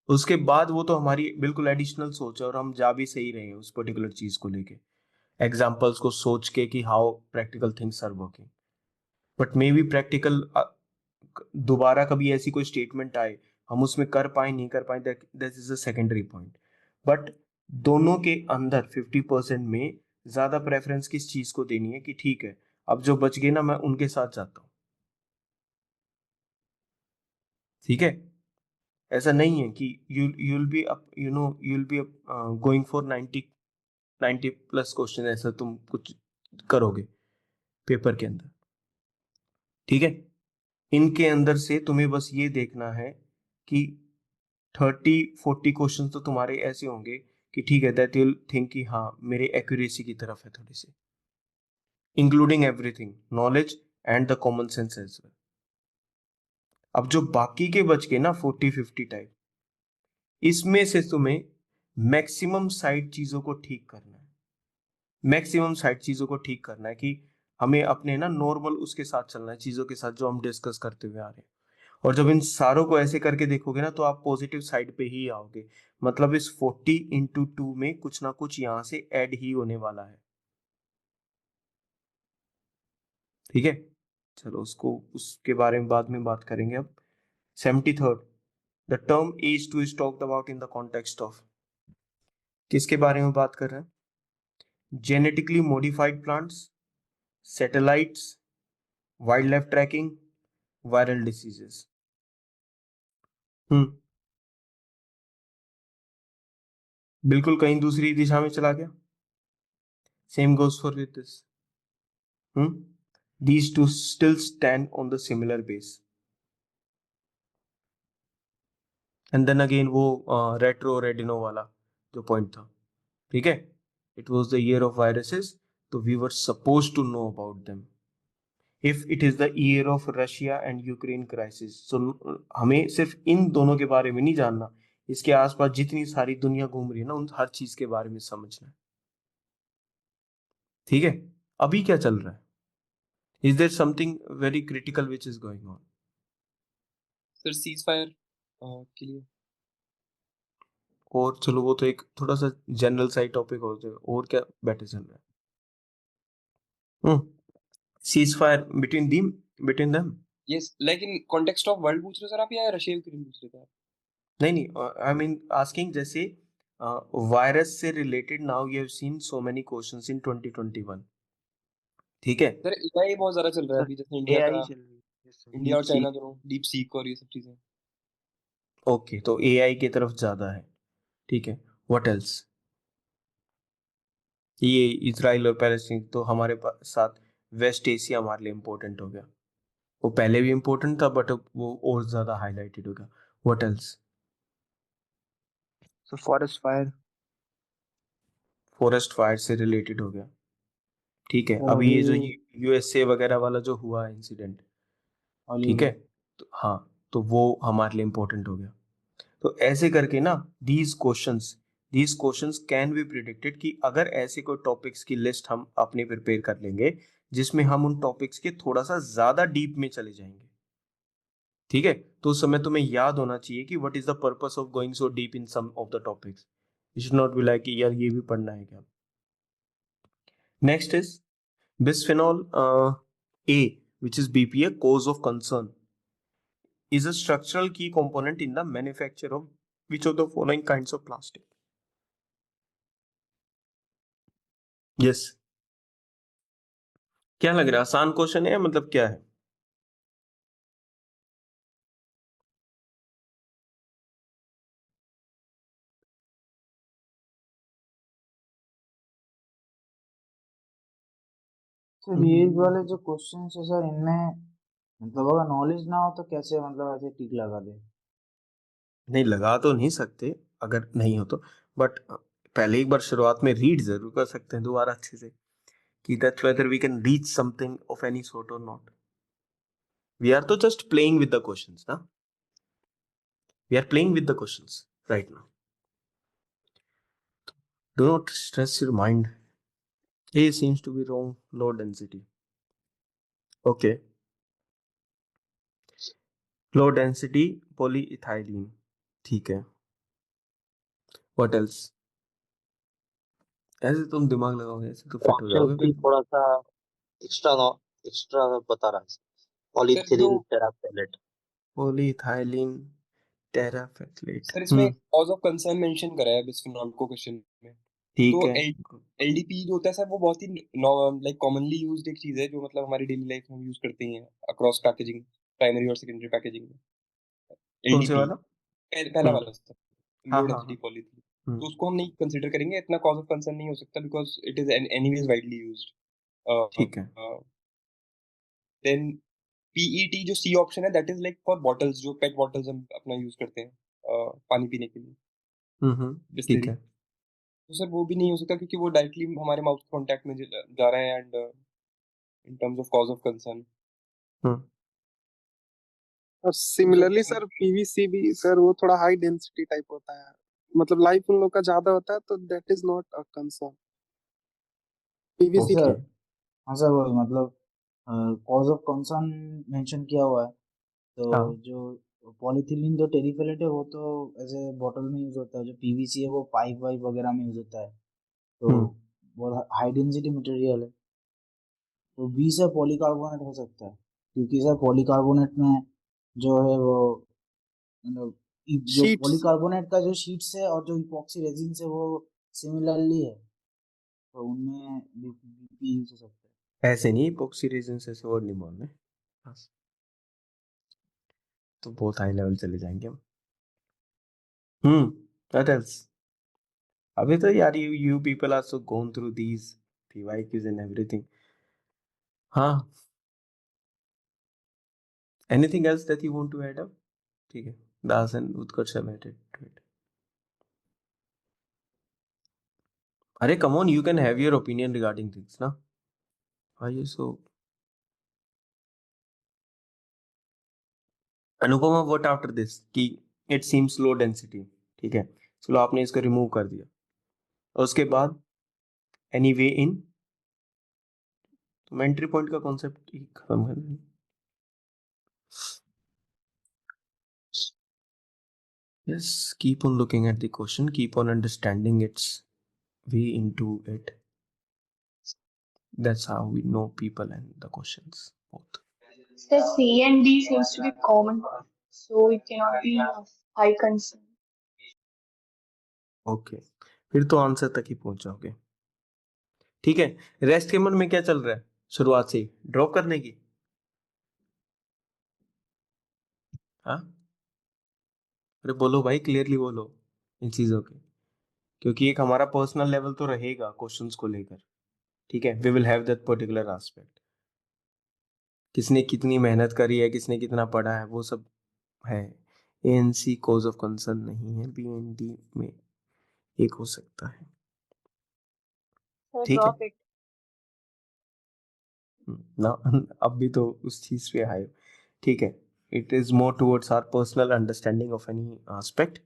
उसके बाद वो तो हमारी बिल्कुल एडिशनल सोच है और हम जा भी सही रहे हैं उस पर्टिकुलर चीज को लेके, एग्जाम्पल्स को सोच के कि how practical things are working. But maybe practical दोबारा कभी ऐसी कोई स्टेटमेंट आए, हम उसमें कर पाए नहीं कर पाए, that is a secondary point. But दोनों के अंदर 50% में ज्यादा प्रेफरेंस किस चीज को देनी है कि ठीक है, अब जो बच गए ना मैं उनके साथ जाता हूं। ठीक है, ऐसा नहीं है कि you'll be up, you'll be going for 90 plus question, ऐसा तुम कुछ करोगे पेपर के अंदर। ठीक है, इनके अंदर से तुम्हें बस ये देखना है कि 30-40 क्वेश्चन तो तुम्हारे ऐसे होंगे कि ठीक है, दैट you'll थिंक कि हाँ मेरे एक्यूरेसी की तरफ है थोड़ी सी, including everything knowledge and the common sense as well. अब जो बाकी के बच के ना 40-50 टाइप, इसमें से तुम्हें मैक्सिमम साइड चीजों को ठीक करना है। मैक्सिमम साइड चीजों को ठीक करना है कि हमें अपने ना नॉर्मल उसके साथ चलना है, चीजों के साथ जो हम डिस्कस करते हुए आ रहे हैं। और जब इन सारों को ऐसे करके देखोगे ना तो आप पॉजिटिव साइड पे ही आओगे। मतलब इस 40x2 में कुछ ना कुछ यहां से ऐड ही होने वाला है। ठीक है, चलो उसको उसके बारे में बाद में बात करेंगे। अब 73rd, the term as to is talked about in the context of, किसके बारे में बात कर रहे हैं? Genetically modified plants, satellites, wildlife tracking, viral diseases. बिल्कुल कहीं दूसरी दिशा में चला गया। Same goes for with this. These two still stand on the similar base. And then again वो रेट्रो रेडिनो वाला जो पॉइंट था, ठीक है, it was the year of viruses, तो we were supposed to know about them. If it is the year of Russia and Ukraine crisis, so हमें सिर्फ इन दोनों के बारे में नहीं जानना, इसके आसपास जितनी सारी दुनिया घूम रही है ना, उन हर चीज के बारे में समझना है. ठीक है, अभी क्या चल रहा है? Is there something very critical which is going on? Sir cease fire के लिए और चलो वो तो एक थोड़ा सा जनरल साइड टॉपिक हो जाएगा. और क्या बेटर चल रहा है? Cease fire between them. Yes, like in context of world पूछ रहे हो सर आप या रशिया यूक्रेन पूछ रहे थे आप? नहीं, आई मीन आस्किंग, जैसे वायरस से related now you have seen so many questions in 2021. ठीक है, सर एआई बहुत ज्यादा चल रहा है अभी, जैसे इंडिया एआई का, चल रही है yes, sir. इंडिया और डीप चाइना सीक. दोनों डीप सीक और ये सब चीजें. ओके, तो एआई की तरफ ज्यादा है. ठीक है, व्हाट एल्स? ये इजराइल और पैलेस्टीन तो हमारे साथ वेस्ट एशिया हमारे लिए इम्पोर्टेंट हो गया. वो पहले भी इम्पोर्टेंट था बट वो और ज्यादा हाईलाइटेड हो गया. What else? So forest fire. Forest fire से रिलेटेड हो गया. ठीक है, सर अभी ये जो अभी यूएसए वगैरह वाला जो हुआ इंसिडेंट, ठीक है, हॉलीवुड. तो हाँ, तो वो हमारे लिए इम्पोर्टेंट हो गया. तो ऐसे करके ना these questions can be predicted कि अगर ऐसे कोई टॉपिक्स की लिस्ट हम अपनी प्रिपेयर कर लेंगे जिसमें हम उन टॉपिक्स के थोड़ा सा ज्यादा डीप में चले जाएंगे. ठीक है, तो उस समय तुम्हें याद होना चाहिए कि what is the purpose of going so deep in some of the topics. You should not be like कि यार ये भी पढ़ना है क्या. Next is bisphenol A, which is BPA, cause of concern, is a structural key component in the manufacture of which of the following kinds of plastic? Yes. क्या लग रहा है, आसान क्वेश्चन है मतलब क्या है? सर ये वाले जो क्वेश्चन है सर, इनमें मतलब अगर नॉलेज ना हो तो कैसे मतलब ऐसे टिक लगा दे? नहीं, लगा तो नहीं सकते अगर नहीं हो तो, बट पहले एक बार शुरुआत में रीड जरूर कर सकते हैं दोबारा अच्छे से कि that whether we can reach something of any sort or not. We are तो just playing with the questions ना, we are playing with the questions right now. Do not stress your mind. A seems to be wrong, low density. Okay. Low density polyethylene. ठीक है. What else? ऐसे तुम दिमाग लगाओगे ऐसे तो fit हो ऑप्शन जाओगे सी फिर. थोड़ा सा एक्स्ट्रा एक्स्ट्रा बता रहा है सर जो पॉलीथिलीन टेरापेलेट. Polyethylene terephthalate. सर इसमें कॉज ऑफ कंसर्न मेंशन करा है बिस्फेनॉल को क्वेश्चन में. ठीक तो है. एलडीपी जो होता है सर वो बहुत ही लाइक कॉमनली यूज्ड एक चीज है जो मतलब हमारी डेली लाइफ में यूज करते हैं अक्रॉस पैकेजिंग, प्राइमरी और सेकेंडरी पैकेजिंग में. कौन से एलडीपी वाला? पहला वाला सर, हाँ लो हाँ डेंसिटी हाँ. पॉलीथीन. तो उसको हम नहीं कंसीडर करेंगे, इतना कॉज ऑफ कंसर्न नहीं हो सकता because it is anyways widely ठीक है. यूज्ड. देन पीईटी जो सी ऑप्शन है that is like for bottles, जो पेट बॉटल्स हम अपना यूज करते हैं पानी पीने के लिए, ठीक बिस्लरी. है. तो सर वो भी नहीं हो सकता क्योंकि वो डायरेक्टली हमारे माउथ कांटेक्ट में जा रहे हैं and in terms of cause of concern. और सिमिलरली सर पीवीसी भी सर वो थोड़ा हाई डेंसिटी टाइप होता है, मतलब लाइफ उन लोग का ज्यादा होता है, तो that is not a concern PVC sir की. हाँ सर वही मतलब कॉज ऑफ कंसर्न मेंशन किया हुआ है. तो हाँ. जो पॉलीथिलीन जो टेरिफेलेट है वो तो ऐसे बॉटल में यूज होता है, जो पीवीसी है वो पाइप वाइप वगैरह में यूज होता है. तो बहुत हाई डेंसिटी मटेरियल है. तो बी से पॉलीकार्बोनेट हो सकता है, क्योंकि सर पॉलीकार्बोनेट में जो है वो मतलब जो शीट्स पॉलीकार्बोनेट का जो शीट्स है और जो इपॉक्सी रेजिन है वो सिमिलरली है, तो उनमें बीपी यूज हो सकता है. ऐसे नहीं, इपॉक्सी रेजिन से ऐसे वर्ड नहीं बोलने, बस तो बहुत हाई लेवल चले जाएंगे हम. What else? अभी तो यार you people are so gone through these PYQs and everything. हाँ. Anything else that you want to add up? ठीक है. दास and Utkarsh have added to it. अरे come on, you can have your opinion regarding things ना. Why you so? Anupama, what after this कि it seems low density. ठीक है, चलो आपने इसको रिमूव कर दिया और उसके बाद any way in, तो एंट्री पॉइंट का कॉन्सेप्ट ही खत्म कर देंगे. Yes, keep on looking at the question, keep on understanding its way into it. That's how we know people and the questions both. So C and D seems to be common, so it cannot be of high concern. Okay, फिर तो answer तक ही पहुंच जाओगे. ठीक है, rest के मन में क्या चल रहा है शुरुआत से ही? ड्रॉप करने की? हाँ, अरे बोलो भाई, क्लियरली बोलो इन चीजों के, क्योंकि एक हमारा पर्सनल लेवल तो रहेगा क्वेश्चंस को लेकर. ठीक है, we will have that particular aspect. किसने कितनी मेहनत करी है, किसने कितना पढ़ा है, वो सब है. एएनसी कॉज ऑफ कंसर्न नहीं है, बीएनडी में एक हो सकता है. So ठीक है drop it. ना, अब भी तो उस चीज पे आए. ठीक है, it is more towards our personal understanding of any aspect.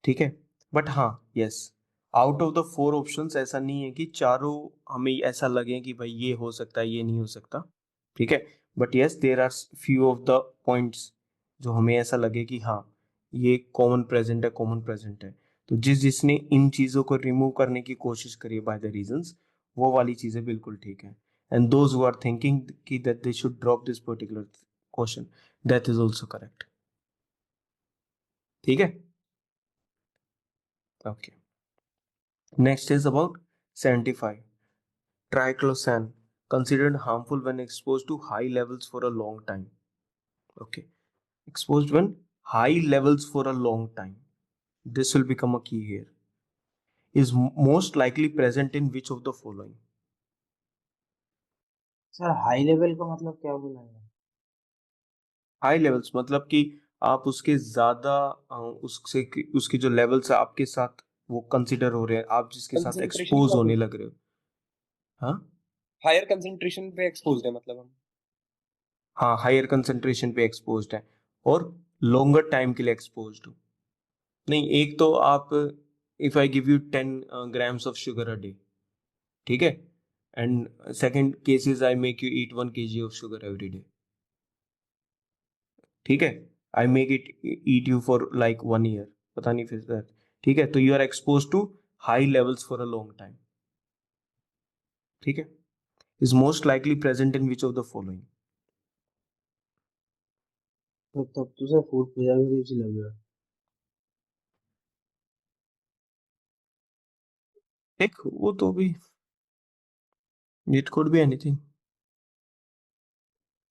ठीक है, बट हाँ, yes, out of the 4 options ऐसा नहीं है कि चारों हमें ऐसा लगे कि भाई ये हो सकता है, ये नहीं हो सकता. ठीक है, but yes, there are few of the points जो हमें ऐसा लगे कि हाँ, ये कॉमन प्रेजेंट है, कॉमन प्रेजेंट है. तो जिसने इन चीज़ों को रिमूव करने की कोशिश करी है बाय द रीजंस, वो वाली चीज़ें बिल्कुल ठीक है. And those who are thinking कि that they should drop this particular question, that is also correct. ठीक है, okay. Next is about 75. Triclosan, considered harmful when exposed to high levels for a long time. Okay, exposed when high levels for a long time. This will become a key here. Is most likely present in which of the following? Sir high level का मतलब क्या बोला है? High levels मतलब कि आप उसके ज्यादा उससे उसके जो लेवल्स है आपके साथ वो कंसिडर हो रहे हैं, आप जिसके साथ कंसंट्रेशन एक्सपोज होने लग रहे हो. हाँ, हायर कंसंट्रेशन पे एक्सपोज्ड है मतलब हम. हाँ, हायर कंसंट्रेशन पे एक्सपोज्ड है और लॉन्गर टाइम के लिए एक्सपोज्ड हो. नहीं, एक तो आप, if I give you 10 grams of sugar a day, ठीक है, and second case is I make you eat 1 kg of sugar every day. ठीक है, I make it eat you for like 1 year, पता नहीं फिर दैट. ठीक है, तो you are expose to high levels for a long time. ठीक है, is most likely present in which of the following? तो तब तो सर फूड प्रिजर्वेटिव्स ही लगेगा. एक वो तो भी, it could be anything.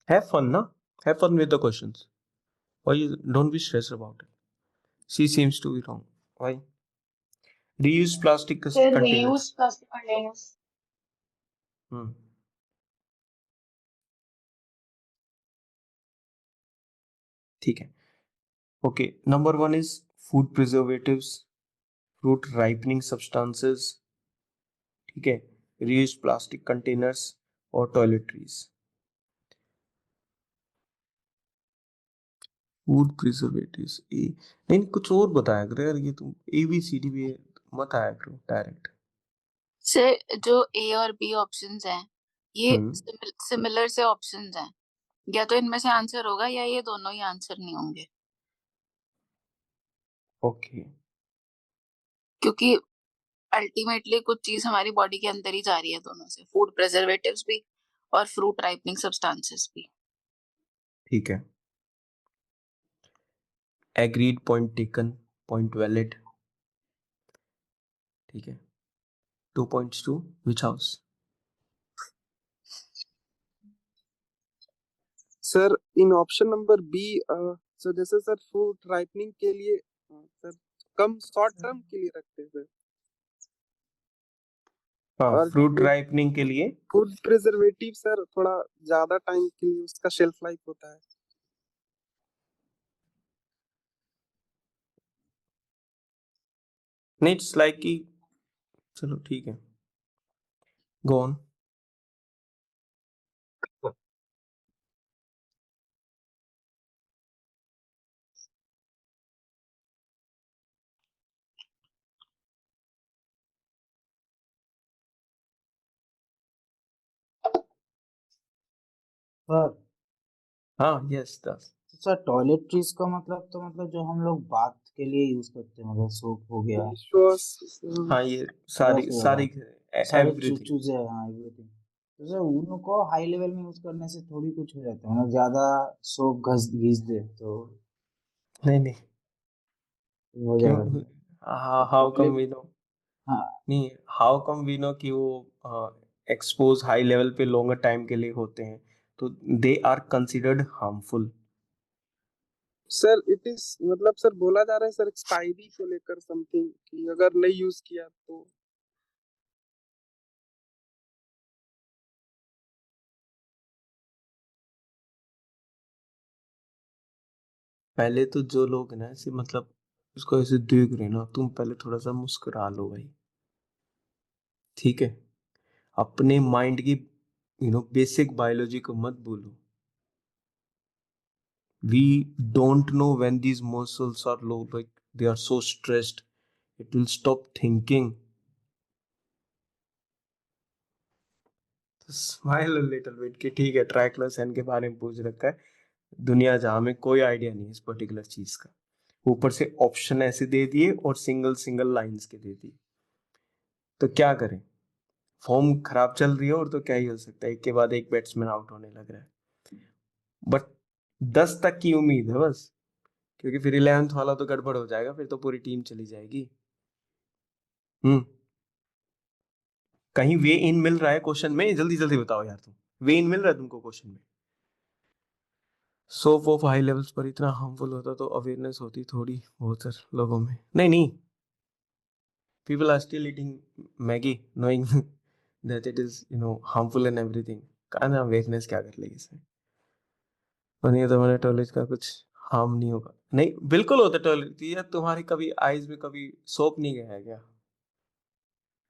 Have fun ना, have fun with the questions. Why you don't be stressed about it? C seems to be wrong. Why? Reuse plastic So containers. reuse plastic containers. Hmm. ठीक है. Okay. Number 1 is food preservatives, fruit ripening substances. ठीक है. Reuse plastic containers और toiletries. Food preservatives ए, नहीं कुछ और बताया करो यार, ये तुम ए बी सी डी भी मत आया करो डायरेक्ट. सर जो ए और बी ऑप्शंस हैं ये हम्म, सिमिलर से ऑप्शंस हैं, या तो इनमें से आंसर होगा या ये दोनों ही आंसर नहीं होंगे, ओके. क्योंकि अल्टीमेटली कुछ चीज हमारी बॉडी के अंदर ही जा रही है दोनों से, फूड प्रिजर्वेटिव्स भी और फ्रूट राइपनिंग सब्सटेंसेस भी. ठीक है, agreed, point taken, point valid. ठीक है, 2 points to which house? Sir in option number B, sir जैसे सर फ्रूट राइपनिंग के लिए सर कम शॉर्ट टर्म के लिए रखते हैं सर. हाँ, और फ्रूट राइपनिंग के लिए. फूड प्रिजर्वेटिव सर थोड़ा ज्यादा टाइम के लिए उसका शेल्फ लाइफ होता है. नहीं, इट्स लाइक कि चलो ठीक है, गो ऑन। सर हाँ यस दस। तो सर टॉयलेट्रीज का मतलब तो मतलब जो हम लोग बाथ के लिए यूज करते हैं, मतलब सोप हो गया, विश्वास हाँ ये ब्रश सारी वगैरह, सारी सारे एवरीथिंग। चूजे, हाँ एवरीथिंग। तो सर उनको हाई लेवल में यूज करने से थोड़ी कुछ हो जाता है, मतलब ज्यादा सोप घिस दे तो नहीं नहीं, हो क्यों? जाएगा क्या? How come toilet, we know? हाँ नहीं, हाउ कम वी नो कि वो एक्सपोज हाई लेवल पे लॉन्गर टाइम के लिए होते हैं, तो they are considered harmful. Sir it is मतलब सर बोला जा रहा है सर एक्सपायरी को लेकर समथिंग कि अगर नहीं यूज किया तो। पहले तो जो लोग हैं ना ऐसे मतलब उसको ऐसे देख रहे हैं ना, तुम पहले थोड़ा सा मुस्कुरा लो भाई, ठीक है? अपने माइंड की बेसिक बायोलॉजी को मत भूलो। We don't know when these muscles are low, like they are so stressed, it will stop thinking. तो स्माइल लिटिल बिट कि ठीक है, ट्राइक्लोसान के बारे में पूछ रखा है, दुनिया जहां में कोई आइडिया नहीं है इस पर्टिकुलर चीज का, ऊपर से ऑप्शन ऐसे दे दिए और सिंगल सिंगल लाइंस के दे दिए, तो क्या करें? फॉर्म खराब चल रही है और तो क्या ही हो सकता है, एक के बाद एक बैट्समैन आउट होने लग रहा है। बट 10 तक की उम्मीद है बस, क्योंकि फिर 11th वाला तो गड़बड़ हो जाएगा, फिर तो पूरी टीम चली जाएगी। कहीं वे इन मिल रहा है क्वेश्चन में? जल्दी जल्दी बताओ यार, तुम वे इन मिल रहा है तुमको क्वेश्चन में? सोप ऑफ हाई लेवल्स पर इतना हार्मफुल होता तो अवेयरनेस होती थोड़ी बहुत सर लोगों में। नहीं नहीं, people are still eating Maggi knowing that it is harmful and everything. कहा ना अवेयरनेस क्या कर लेगी इसमें? और नहीं तो मैंने टॉयलेट का कुछ हार्म नहीं होगा, नहीं बिल्कुल होता है टॉयलेट। यार तुम्हारी कभी आईज में कभी सोप नहीं गया है क्या?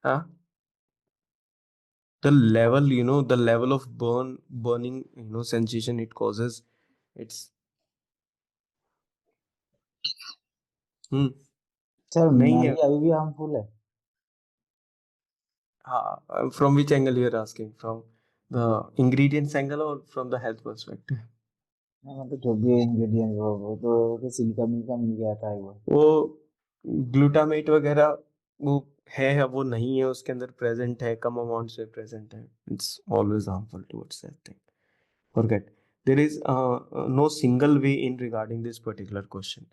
हाँ, the level of burning sensation it causes, it's sir नहीं है। मैगी अभी भी हार्मफुल है? हाँ, from which angle you are asking, from the ingredients angle or from the health perspective? नहीं मतलब जो भी इंग्रेडिएंट वो तो सिलिका मिल्का मिल गया था वो। वो ग्लूटामेट वगैरह वो है, वो नहीं है उसके अंदर प्रेजेंट है, कम अमाउंट से प्रेजेंट है, it's always harmful towards that thing. Forget, there is no single way in regarding this particular question.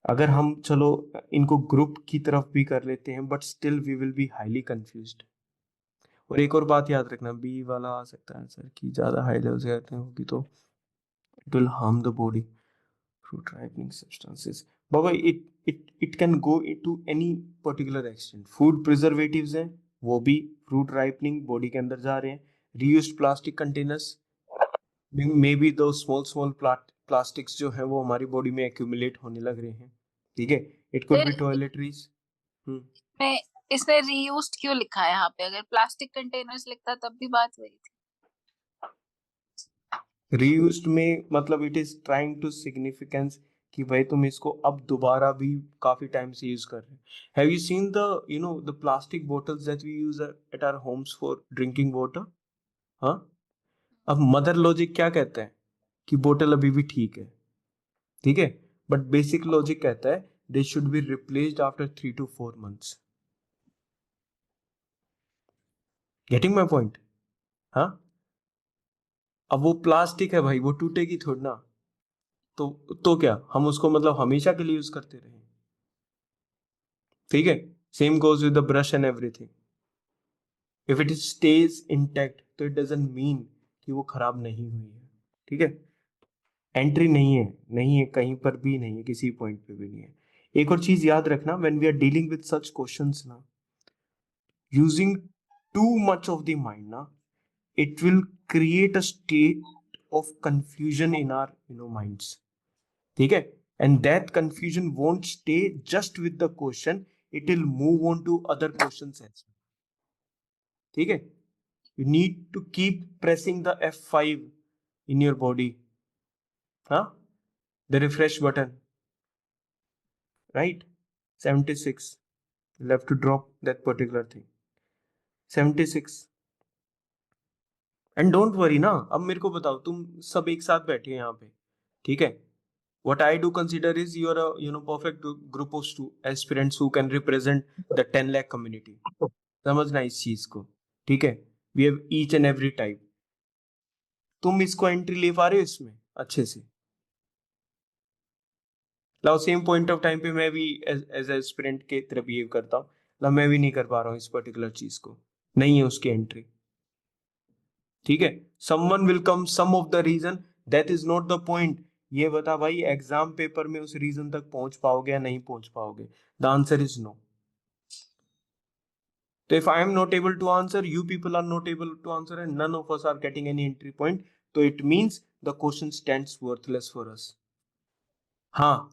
अगर हम चलो इनको ग्रुप की तरफ भी कर लेते हैं, but still we will be highly confused. और एक और बात याद रखना, बी वाला आ सकता है सर कि ज्यादा हाई लेवल से होगी तो it will harm the body. Fruit ripening substances, Baba it can go into any particular extent. Food preservatives हैं, वो भी fruit ripening बॉडी के अंदर जा रहे हैं। reused plastic containers, may be दो स्मॉल प्लास्टिक्स जो है वो हमारी बॉडी में एक्यूमुलेट होने लग रहे हैं, ठीक है? इट कुड बी फिर टॉयलेटरीज। इसमें इसमें रीयूज्ड क्यों लिखा है यहाँ पे? अगर प्लास्टिक कंटेनर्स लिखता तब भी बात वही थी। रीयूज्ड में मतलब it is trying to significance कि भाई तुम इसको अब दोबारा भी काफी टाइम से यूज कर रहे हैं। Have you seen the plastic bottles that we use at our homes for drinking water? हाँ, अब मदर लॉजिक क्या कहता है कि बोतल अभी भी ठीक है, बट बेसिक लॉजिक कहता है they should be replaced after 3 to 4 months। Getting my point? हाँ, अब वो प्लास्टिक है भाई, वो टूटेगी थोड़ी ना, तो क्या हम उसको मतलब हमेशा के लिए यूज करते रहे? ठीक है, same goes with the brush and everything. If it stage intact तो इट डजंट मीन कि वो खराब नहीं हुई है, ठीक है? एंट्री नहीं है कहीं पर भी, नहीं है किसी पॉइंट पे भी नहीं है। एक और चीज याद रखना, when we are dealing with such questions ना, using too much of the mind ना, it will create a state of confusion in our minds, ठीक है? And that confusion won't stay just with the question, it will move on to other questions as well. ठीक है? You need to keep pressing the F5 in your body. Huh? The refresh button. Right? 76. You'll have to drop that particular thing. 76. And don't worry ना, अब मेरे को बताओ, तुम सब एक साथ बैठे हैं यहाँ पे, ठीक है? What I do consider is you are a perfect group of aspirants who can represent the 10 lakh community. समझना इस चीज को, ठीक है? We have each and every type. तुम इसको एंट्री ले पा रहे हो इसमें अच्छे से? लाओ सेम पॉइंट ऑफ टाइम पे मैं भी एज एस्पिरेंट के तरह बिहेव करता हूँ, ला मैं भी नहीं कर पा रहा हूँ इस पर्टिकुलर चीज को, नहीं है उसकी एंट्री, ठीक है? someone will come, some of the reason, that is not the point. ये बता भाई एग्जाम पेपर में उस रीजन तक पहुंच पाओगे या नहीं पहुंच पाओगे? The answer is no. तो if I am not able to answer, you people are not able to answer, and none of us are getting any entry point, तो it means the question stands worthless for us. हाँ,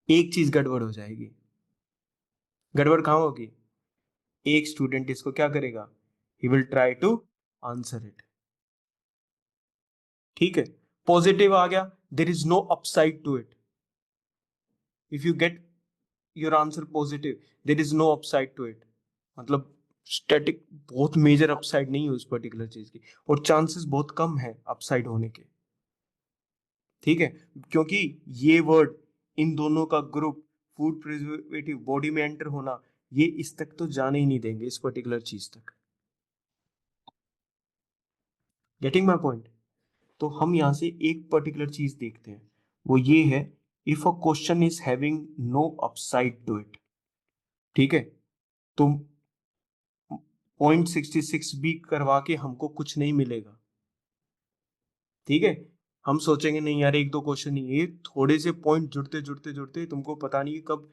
एक चीज गड़बड़ हो जाएगी. गड़बड़ कहाँ होगी? एक स्टूडेंट इसको क्या करेगा? He will try to answer it. ठीक है? पॉजिटिव आ गया, there is no upside to it. If you get your answer positive, there is no upside to it. मतलब स्टैटिक बहुत मेजर अपसाइड नहीं है उस पर्टिकुलर चीज की, और चांसेस बहुत कम है अपसाइड होने के, ठीक है? क्योंकि ये वर्ड, इन दोनों का ग्रुप, फूड प्रिजर्वेटिव, बॉडी में एंटर होना, ये इस तक तो जाने ही नहीं देंगे, इस पर्टिकुलर चीज तक. Getting my point? तो हम यहां से एक पर्टिकुलर चीज देखते हैं, वो ये है, if a question is having no upside to it, ठीक है, तो 0.66 भी करवा के हमको कुछ नहीं मिलेगा, ठीक है? हम सोचेंगे नहीं यार एक दो क्वेश्चन ही, ये थोड़े से पॉइंट जुड़ते जुड़ते जुड़ते तुमको पता नहीं कब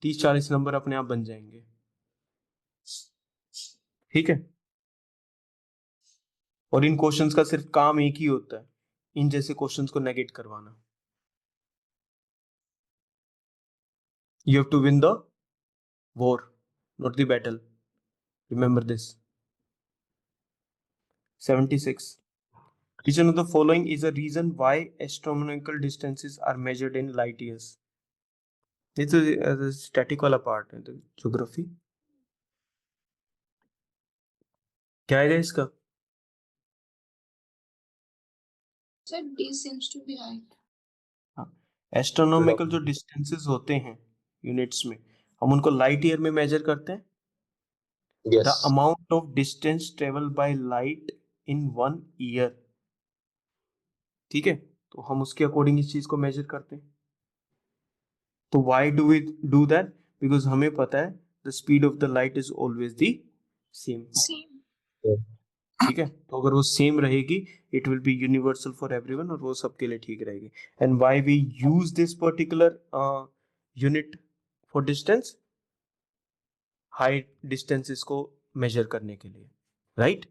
30-40 नंबर अपने आप बन जाएंगे, ठीक है? और इन क्वेश्चंस का सिर्फ काम एक ही होता है, इन जैसे क्वेश्चंस को नेगेट करवाना. You have to win the war, not the battle. Remember this. 76. Which one of the following is a reason why astronomical distances are measured in light years? This is the static वाला part है, the geography. क्या है इसका? Sir, D seems to be right. हाँ, astronomical जो distances होते हैं units में, हम उनको लाइट ईयर में मेजर करते हैं. The Yes. Amount of distance travel by light in 1 year, ठीक है? तो हम उसके अकॉर्डिंग इस चीज को मेजर करते हैं. तो why do we do that? Because हमें पता है the speed of the light is always the same, ठीक है? तो अगर वो सेम रहेगी, it will be universal for everyone, और वो सबके लिए ठीक रहेगी. And why we use this particular unit for distance? High distances को मेजर करने के लिए, राइट?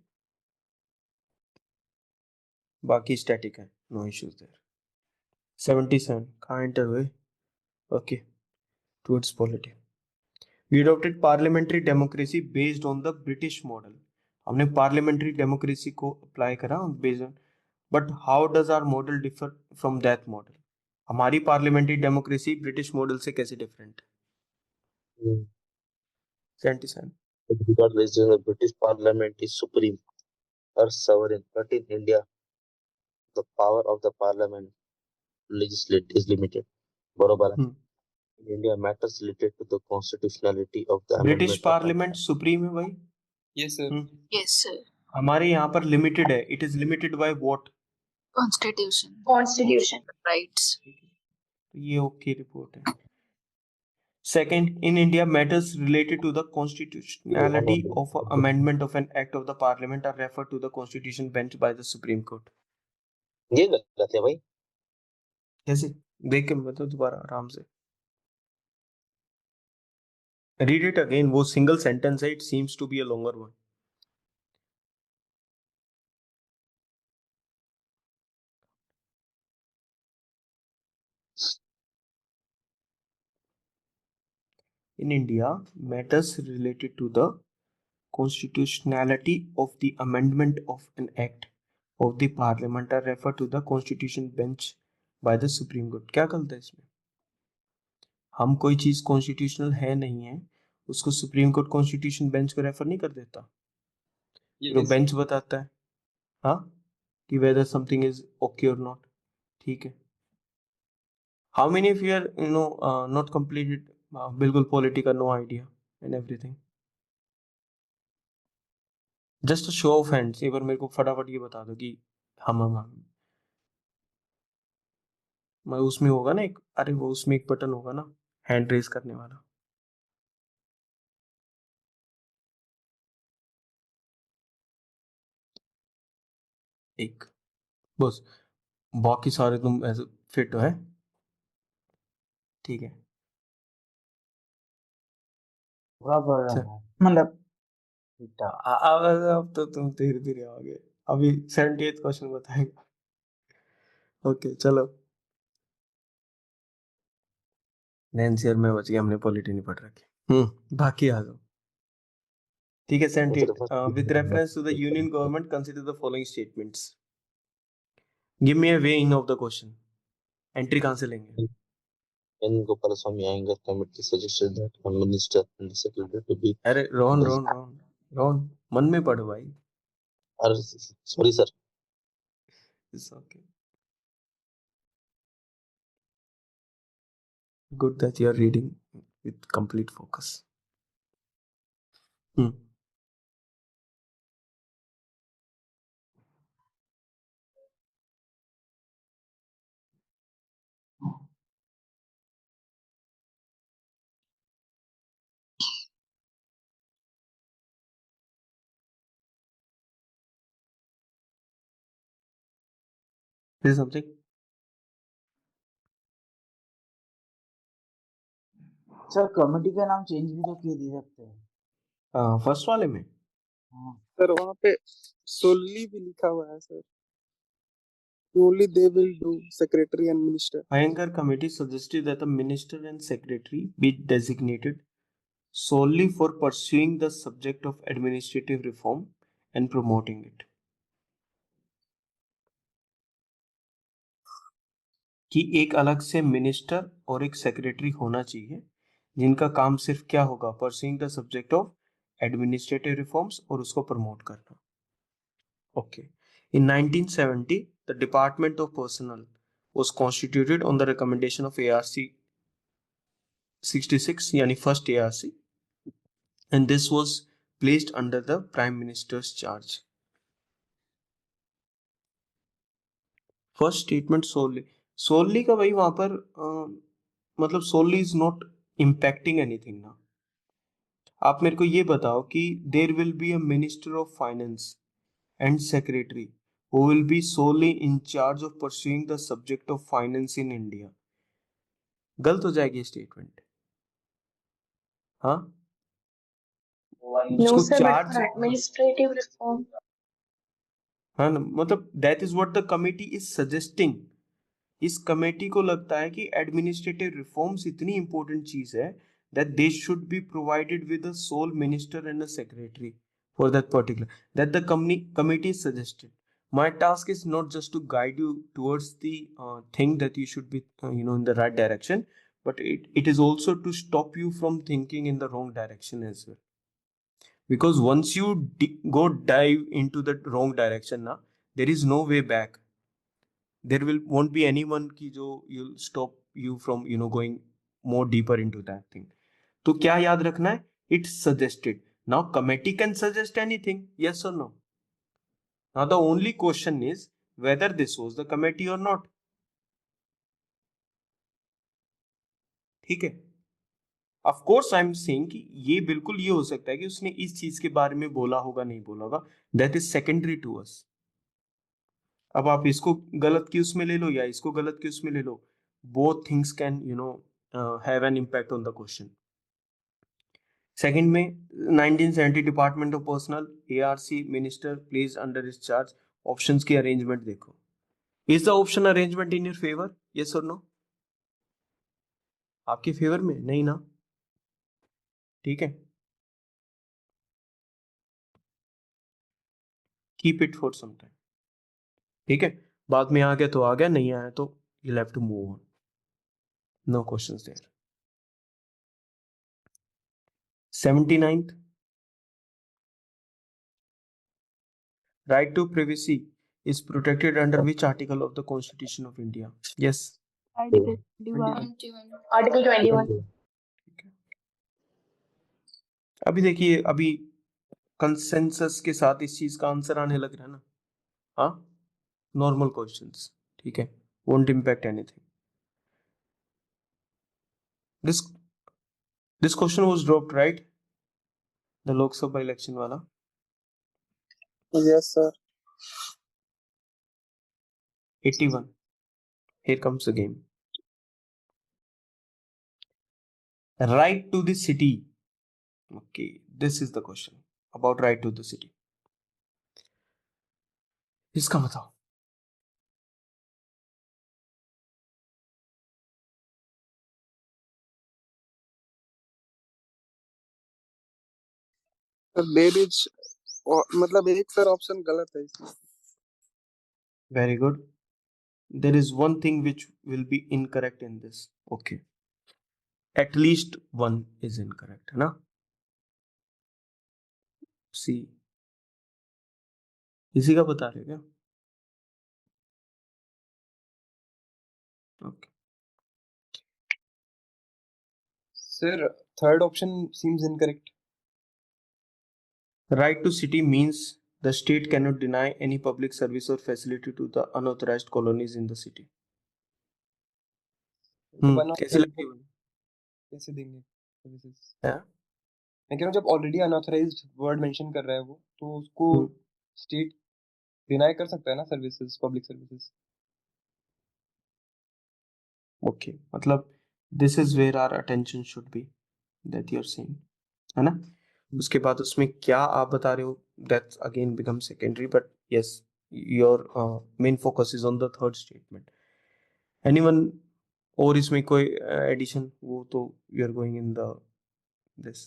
बाकी स्टैटिक है, नो इश्यूज देयर. 77 कहाँ एंटर हुए? Okay, towards polity. We adopted parliamentary democracy based on the British model. हमने parliamentary democracy को apply करा based on, but how does our model differ from that model? हमारी parliamentary democracy British model से कैसे different? 77. Regardless, the British Parliament is supreme or sovereign, but in India, the power of the Parliament legislate is limited. बरोबर है. In India, matters related to the constitutionality of the British amendment of Parliament supreme है भाई? Yes, sir. Yes, sir. हमारे यहाँ पर limited है. It is limited by what? Constitution. Constitution. Rights. तो ये okay report है. Second, in India, matters related to the constitutionality of amendment of an act of the parliament are referred to the constitution bench by the Supreme Court. ये गलत है भाई. कैसे? देख के मतलब दोबारा आराम से. Read it again. वो single sentence है. It seems to be a longer one. in India, matters related to the constitutionality of the amendment of an act of the parliament are referred to the constitution bench by the Supreme Court. क्या गलत है इसमें? हम कोई चीज constitutional है नहीं है, उसको सुप्रीम कोर्ट कॉन्स्टिट्यूशन बेंच को रेफर नहीं कर देता, ये तो this- बेंच बताता है हाँ कि whether something is okay or not. ठीक है. How many of you are not completed बिल्कुल पॉलिटी का no idea and everything? Just show of hands, एक बार मेरे को फटाफट ये बता दो कि हम मैं उसमें होगा ना एक, अरे वो उसमें एक बटन होगा ना हैंड रेज करने वाला. एक बस, बाकी सारे तुम ऐसे फिट हो है. ठीक है. पूरा पढ़ रहा अच्छा. हूँ मतलब ठीक ठाक। अब तो तुम धीरे धीरे आओगे. अभी 78th क्वेश्चन बताएगा. ओके चलो. नैन्सी और मैं बच गए, हमने पॉलिटी नहीं पढ़ रखी. बाकी आ जाओ. ठीक है. 78 with reference to the union government consider the following statements. Give me a way in of the question. Entry कहाँ से लेंगे? N. Gopalaswamy Iyengar committee suggested that one minister and the secretary to be. अरे रोहन मन में पढ़ो भाई. Sorry sir. It's okay. Good that you are reading with complete focus. Say something. Sir committee का नाम चेंज भी तो किए दे सकते हैं. फर्स्ट वाले में हाँ. सर वहाँ पे solely भी लिखा हुआ है sir. Only they will do secretary and minister. Iyengar committee suggested that the minister and secretary be designated solely for pursuing the subject of administrative reform and promoting it. कि एक अलग से मिनिस्टर और एक सेक्रेटरी होना चाहिए जिनका काम सिर्फ क्या होगा, pursuing the subject of administrative reforms और उसको प्रमोट करना. Okay. In 1970 the department of personal was constituted on the recommendation of ARC 66 यानी first ARC, and this was placed under the prime minister's charge. First statement सोली का भाई वहां पर मतलब सोली इज नॉट इम्पैक्टिंग एनीथिंग ना. आप मेरे को ये बताओ कि there will be a minister of finance and secretary who will be solely in charge of pursuing the subject of finance in India. गलत हो जाएगी स्टेटमेंट. हाँ No, sir, but for administrative reform. हाँ ना, मतलब that is what the committee is suggesting. इस committee को लगता है कि एडमिनिस्ट्रेटिव रिफॉर्म्स इतनी इंपॉर्टेंट चीज है that they should be provided with a sole minister and a secretary for that particular, that the committee suggested. My task is not just to guide you towards the thing that you should be in the right direction, but it is also to stop you from thinking in the wrong direction as well. Because once you go dive into the wrong direction na, there is no way back. There won't be anyone ki jo will stop you from going more deeper into that thing. तो क्या याद रखना है? It's suggested. Now committee can suggest anything, yes or no? Now the only question is whether this was the committee or not. ठीक है. Of course I am saying कि ये बिल्कुल ये हो सकता है कि उसने इस चीज के बारे में बोला होगा नहीं बोला होगा. That is secondary to us. अब आप इसको गलत की उसमें ले लो या इसको गलत की उसमें ले लो. Both things can have an impact on the question. Second में 1970 department of personnel ARC minister place under his charge. Options की अरेंजमेंट देखो. Is the option arrangement in your favour, yes और नो? आपके फेवर में नहीं ना. ठीक है, keep it for some time, ठीक है, बाद में आ गया तो आ गया, नहीं आया तो you have to move on, no questions there. 79th, right to privacy is protected under which article of the Constitution of India? Yes. Article 21. Article 21. अभी देखिए, अभी कंसेंसस के साथ इस चीज का आंसर आने लग रहा है ना, हाँ, नॉर्मल क्वेश्चंस, ठीक है, won't impact anything. This question was dropped, right, the Lok Sabha election वाला। Yes, sir. 81, here comes the game. Right to the city, okay, this is the question about right to the city, इसका बताओ। Sir, there is मतलब एक sir option गलत है इसमें। Very good. There is one thing which will be incorrect in this. Okay. At least one is incorrect, है ना? See. इसी का बता रहे क्या? Okay. Sir, third option seems incorrect. Right to city means the state cannot deny any public service or facility to the unauthorized colonies in the city. कैसी लगती है? कैसे देंगे सर्विसेज? हाँ? मैं कह रहा हूँ जब ऑलरेडी अनऑथराइज्ड वर्ड मेंशन कर रहा है वो, तो उसको स्टेट डिनाई कर सकता है ना सर्विसेज, पब्लिक सर्विसेज। Okay. मतलब this is where our attention should be, that you are saying, है ना? उसके बाद उसमें क्या आप बता रहे हो, that again becomes secondary, but yes, your main focus is on the third statement. Anyone और इसमें कोई एडिशन, वो तो you are going in the this.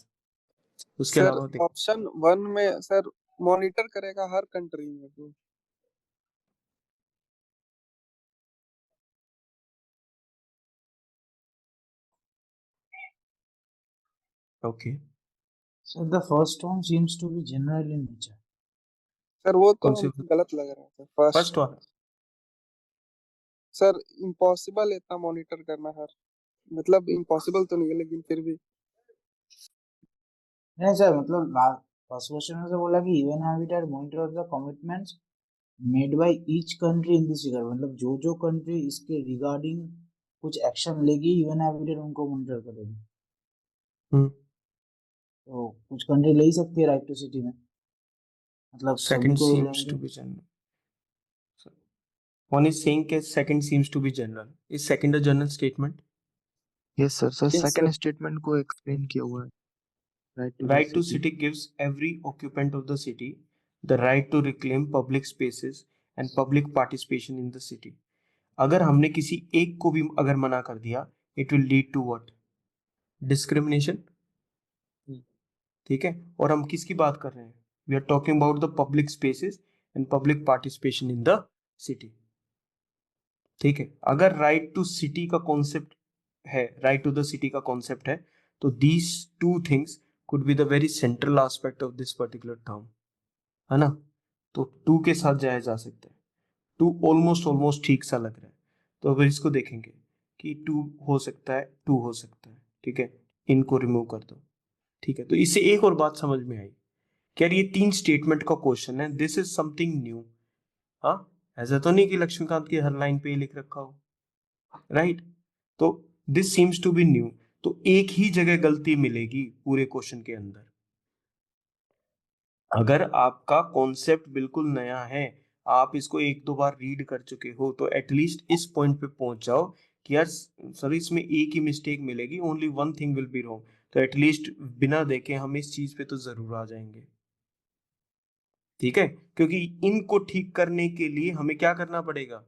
उसके सर अलावा ऑप्शन 1 में सर मॉनिटर करेगा हर कंट्री में तो okay. So the first one seems to be general in nature. Sir वो तो कौन सी? गलत लग रहा है सर। फर्स्ट वाला सर इम्पॉसिबल है इतना मॉनिटर करना हर, मतलब इम्पॉसिबल तो नहीं है लेकिन फिर भी नहीं सर, मतलब फर्स्ट क्वेश्चन में से बोला कि UN habitat monitor the commitments made by each country in this regard, मतलब जो जो कंट्री इसके रिगार्डिंग कुछ एक्शन लेगी यूएन हैबिटेट उनको मॉनिटर करेगी। तो कुछ कंट्री ले ही सकती है राइट टू सिटी में, मतलब second seems to be general. One is saying that second seems to be general. Is second a general statement? Yes sir. Sir Yes, second sir. Statement को explain किया हुआ है। Right to city gives every occupant of the city the right to reclaim public spaces and public participation in the city. अगर हमने किसी एक को भी अगर मना कर दिया, it will lead to what? Discrimination. ठीक है, और हम किसकी बात कर रहे हैं? We are talking about the public spaces and public participation in the city. ठीक है, अगर राइट टू सिटी का कॉन्सेप्ट है, राइट टू द सिटी का कॉन्सेप्ट है, तो these two things could be the very central aspect of this particular term, है ना? तो टू के साथ जाया जा सकता है, टू ऑलमोस्ट ठीक सा लग रहा है, तो अगर इसको देखेंगे कि टू हो सकता है, टू हो सकता है, ठीक है, इनको रिमूव कर दो, ठीक है। तो इससे एक और बात समझ में आई कि यार ये 3 स्टेटमेंट का क्वेश्चन है, दिस इज समथिंग न्यू। हाँ, ऐसा तो नहीं कि लक्ष्मीकांत की हर लाइन पे ही लिख रखा हो, राइट? तो this seems to be new, तो एक ही जगह गलती मिलेगी पूरे क्वेश्चन के अंदर। अगर आपका कॉन्सेप्ट बिल्कुल नया है, आप इसको एक दो बार रीड कर चुके हो, तो एटलीस्ट इस पॉइंट पे पहुंच जाओ कि यार सर इसमें एक ही मिस्टेक मिलेगी, only one thing will be wrong, तो एटलीस्ट बिना देखे हम इस चीज पे तो जरूर आ जाएंगे, ठीक है? क्योंकि इनको ठीक करने के लिए हमें क्या करना पड़ेगा?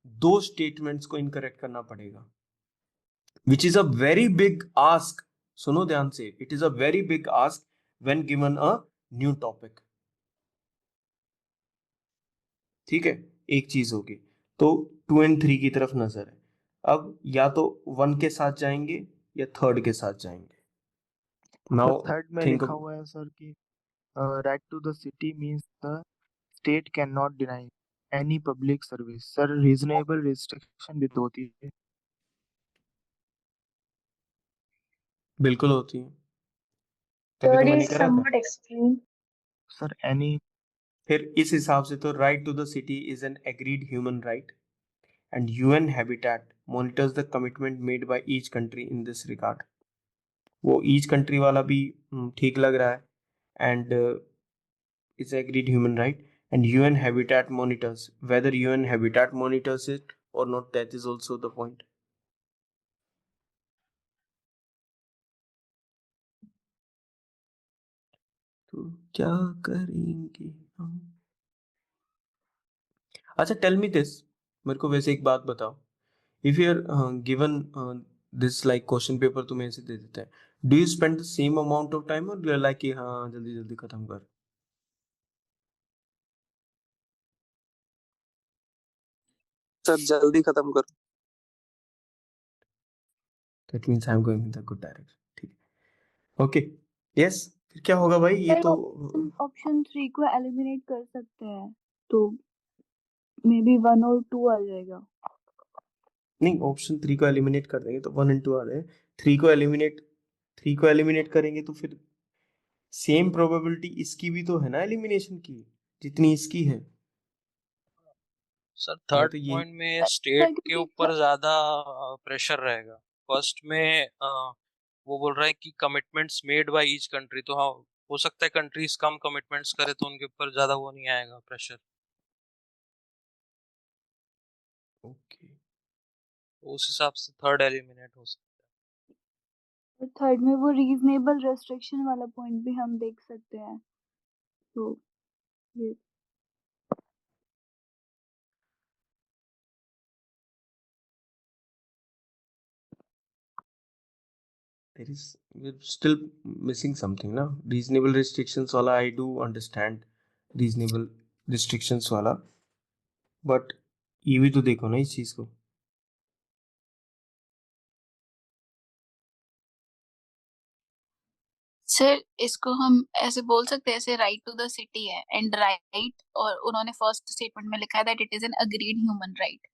2 स्टेटमेंट्स को इनकरेक्ट करना पड़ेगा, which is a very big ask. सुनो ध्यान से, it is a very big ask when given a new topic. ठीक है, एक चीज होगी। तो 2 और 3 की तरफ नजर है। अब या तो 1 के साथ जाएंगे या 3rd के साथ जाएंगे। सर नाउ थर्ड में थिंक। लिखा हुआ है सर कि right to the city means the state can not deny any public service. Sir reasonable restriction भी तो होती है। बिल्कुल होती है, तभी तो Third मैंने is करा था। somewhat extreme. सर एनी फिर इस हिसाब से तो right to the city is an agreed human right and UN habitat monitors the commitment made by each country in this regard. वो ईच कंट्री वाला भी ठीक लग रहा है, and it's agreed human right and UN habitat monitors, whether UN habitat monitors it or not, that is also the point. तो क्या करेंगे हम? अच्छा, टेल मी दिस, मेरे को वैसे एक बात बताओ, if you are given this like question paper तुम्हें ऐसे दे देता है, do you spend the same amount of time और लाइक कि हाँ जल्दी जल्दी खत्म कर? सर जल्दी खत्म करो। That means I am going in the good direction. ठीक है, ओके, यस। फिर क्या होगा भाई, ये सर तो ऑप्शन 3 को एलिमिनेट कर सकते हैं तो मे बी 1 और 2 आ जाएगा। नहीं, ऑप्शन 3 को एलिमिनेट कर देंगे तो 1 और 2 आ रहे हैं। 3 को एलिमिनेट करेंगे तो फिर सेम प्रोबेबिलिटी इसकी भी तो है ना एलिमिनेशन की, जितनी इसकी है। सर मैं थर्ड तो यही पॉइंट में सर स्टेट के क्योंकि ऊपर ज्यादा प्रेशर रहेगा। फर्स्ट में वो बोल रहा है कि commitments made by each country, तो हाँ हो सकता है कंट्रीज कम कमिटमेंट्स करे तो उनके ऊपर ज्यादा वो नहीं आएगा प्रेशर। ओके। उस हिसाब से थर्ड एलिमिनेट हो सकता थर्ड में वो रीजनेबल रेस्ट्रिक्शन वाला पॉइंट भी हम देख सकते हैं तो ये there is, we're still missing something ना, reasonable restrictions वाला I do understand, reasonable restrictions वाला, but ये भी तो देखो ना इस चीज को। सर इसको हम ऐसे बोल सकते हैं, ऐसे राइट टू द सिटी है एंड राइट, और उन्होंने फर्स्ट स्टेटमेंट में लिखा है that it is an agreed human right.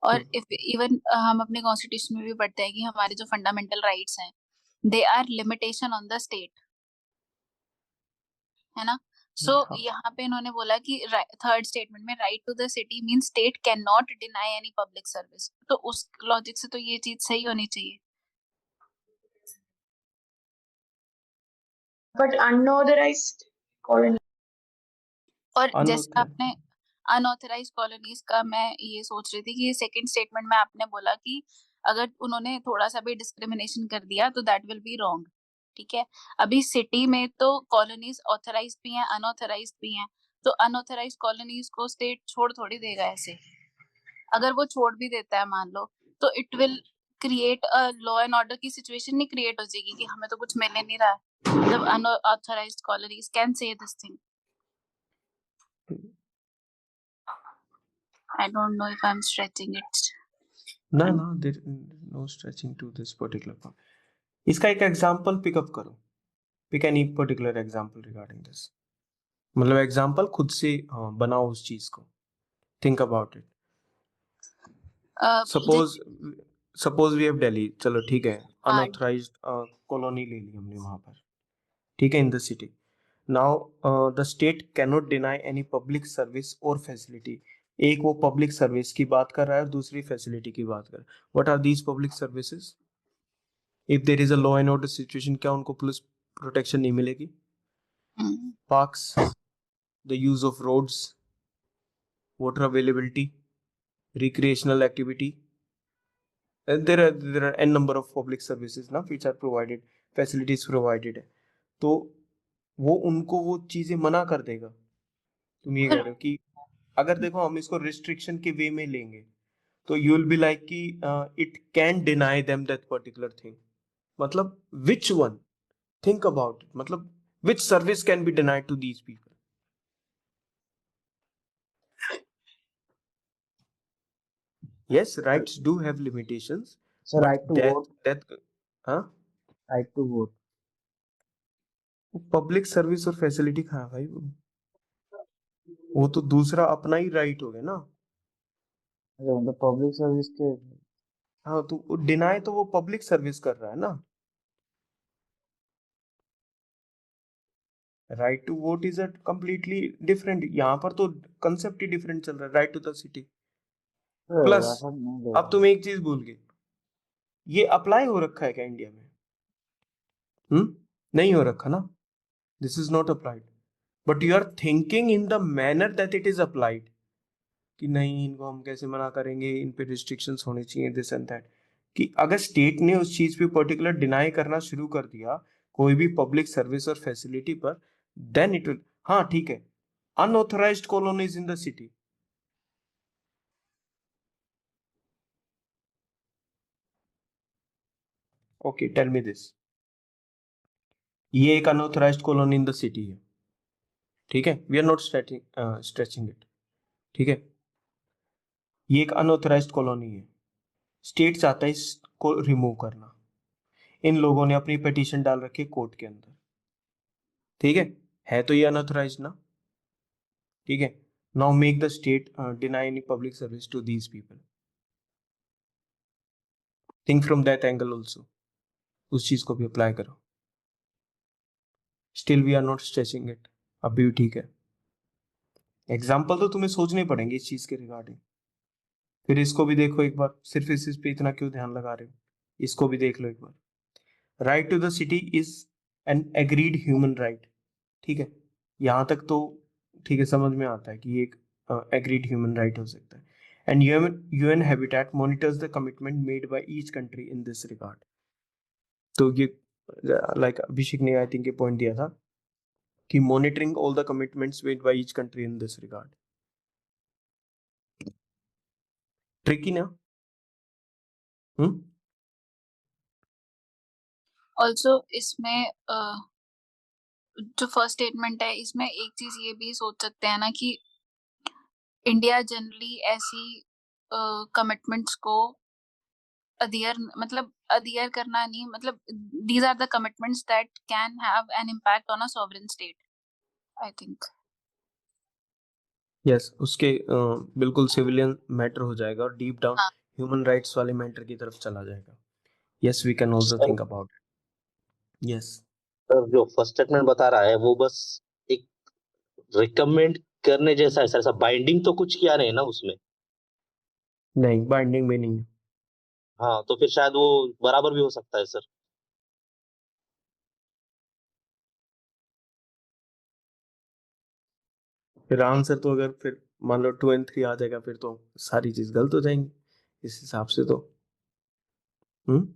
और इफ इवन हम अपने कॉन्स्टिट्यूशन में भी पढ़ते हैं कि हमारे जो फंडामेंटल राइट्स हैं they are limitation on the state, है ना। सो हाँ, यहाँ पे इन्होंने बोला कि थर्ड स्टेटमेंट में right to the city mean state can not deny any public service, तो उस लॉजिक से तो ये चीज सही होनी चाहिए। But unauthorized colony. और जैसे unauthorized, आपने अनऑथराइज कॉलोनीज का, मैं ये सोच रही थी कि सेकंड स्टेटमेंट में आपने बोला कि अगर उन्होंने थोड़ा सा भी डिस्क्रिमिनेशन कर दिया तो दैट विल बी रॉन्ग। ठीक है, अभी सिटी में तो कॉलोनीज ऑथराइज भी हैं अनऑथराइज भी हैं, तो अनऑथराइज कॉलोनीज को स्टेट छोड़ थोड़ी देगा ऐसे। अगर वो छोड़ भी देता है मान लो, तो it will create a law and order की सिचुएशन नहीं क्रिएट हो जाएगी कि हमें तो कुछ मिल नहीं रहा है, मतलब unauthorised colonies can say this thing. I don't know if I'm stretching it. ना ना, there no stretching to this particular point. इसका एक एग्जांपल पिकअप करो, pick any particular example regarding this, मतलब एग्जांपल खुद से बनाओ उस चीज को, think about it. Suppose we have Delhi, चलो ठीक है, अनऑथराइज्ड कॉलोनी ले ली हमने वहां पर, ठीक है, इन the city. Now the state can not deny any public service और फैसिलिटी। एक वो पब्लिक सर्विस की बात कर रहा है और दूसरी फैसिलिटी की बात कर रहा है। What are these public services? If there is a law and order situation, क्या उनको पुलिस प्रोटेक्शन नहीं मिलेगी? Parks, the use of roads, water availability, recreational activity. There are n number of public services ना which are provided, facilities provided है, तो वो उनको वो चीजें मना कर देगा। तुम ये कह रहे हो कि अगर देखो हम इसको रिस्ट्रिक्शन के वे में लेंगे तो यू विल बी लाइक कि it can deny them that particular thing, मतलब which one? Think about it. मतलब which service can be denied to these people? Yes, rights do have limitations, sir but right to vote हाँ, right to vote public service और facility कहाँ है भाई? वो तो दूसरा अपना ही राइट हो गया ना। अच्छा मतलब पब्लिक सर्विस के हाँ, तो डिनाई तो वो पब्लिक सर्विस कर रहा है ना। Right to vote is a completely different, यहाँ पर तो कंसेप्ट ही डिफरेंट चल रहा है, right to the city. Plus ऐसा नहीं ले अब तुम एक चीज भूल गए, ये अप्लाई हो रखा है क्या इंडिया में? नहीं हो रखा ना। This is not applied, but you are thinking in the manner that it is applied, कि नहीं इनको हम कैसे मना करेंगे, इन पे रिस्ट्रिक्शंस होने चाहिए, दिस एंड दैट। कि अगर स्टेट ने उस चीज पे पर्टिकुलर डिनाई करना शुरू कर दिया कोई भी पब्लिक सर्विस और फैसिलिटी पर, देन इट विल, हाँ ठीक है, unauthorised colonies in the city. Okay, tell me this, ये एक unauthorised colony in the city है, ठीक है, we are not stretching it, ठीक है, ये एक अनऑथराइज्ड कॉलोनी है, स्टेट चाहता है इसको रिमूव करना, इन लोगों ने अपनी पिटीशन डाल रखी है कोर्ट के अंदर, ठीक है तो ये अनऑथराइज्ड ना, ठीक है। Now make the state deny any public service to these people, think from that angle also, उस चीज को भी अप्लाई करो, still we are not stretching it, अभी भी ठीक है। एग्जाम्पल तो तुम्हें सोचने पड़ेंगे इस चीज के रिगार्डिंग, फिर इसको भी देखो एक बार, सिर्फ इस पे इतना क्यों ध्यान लगा रहे हो, इसको भी देख लो एक बार। Right to the city is an agreed human right, ठीक है, यहां तक तो ठीक है, समझ में आता है कि ये एक एग्रीड ह्यूमन राइट हो सकता है। And UN habitat monitors the commitment made by each country in this regard. तो ये लाइक अभिषेक ने आई थिंक ये पॉइंट दिया था कि monitoring all the commitments made by each country in this regard. Tricky ना? ऑल्सो इसमें जो फर्स्ट स्टेटमेंट है इसमें एक चीज ये भी सोच सकते हैं ना कि इंडिया जनरली ऐसी कमिटमेंट्स को अदियर करना नहीं, मतलब these are the commitments that can have an impact on a sovereign state, I think. Yes, उसके बिल्कुल सिविलियन मैटर हो जाएगा और डीप डाउन हाँ, ह्यूमन राइट्स वाले मैटर की तरफ चला जाएगा। Yes, we can also sir think about it. Yes, sir जो फर्स्ट स्टेटमेंट बता रहा है वो बस एक रिकमेंड करने जैसा है सर, ऐसा बाइंडिंग तो कुछ किया नहीं ना उसमें। नहीं बाइंडिंग में नहीं है। हाँ तो फिर शायद वो बराबर भी हो सकता है सर। फिर आंसर तो अगर फिर मान लो 2 और 3 आ जाएगा फिर तो सारी चीज गलत हो जाएंगी इस हिसाब से तो। हम्म,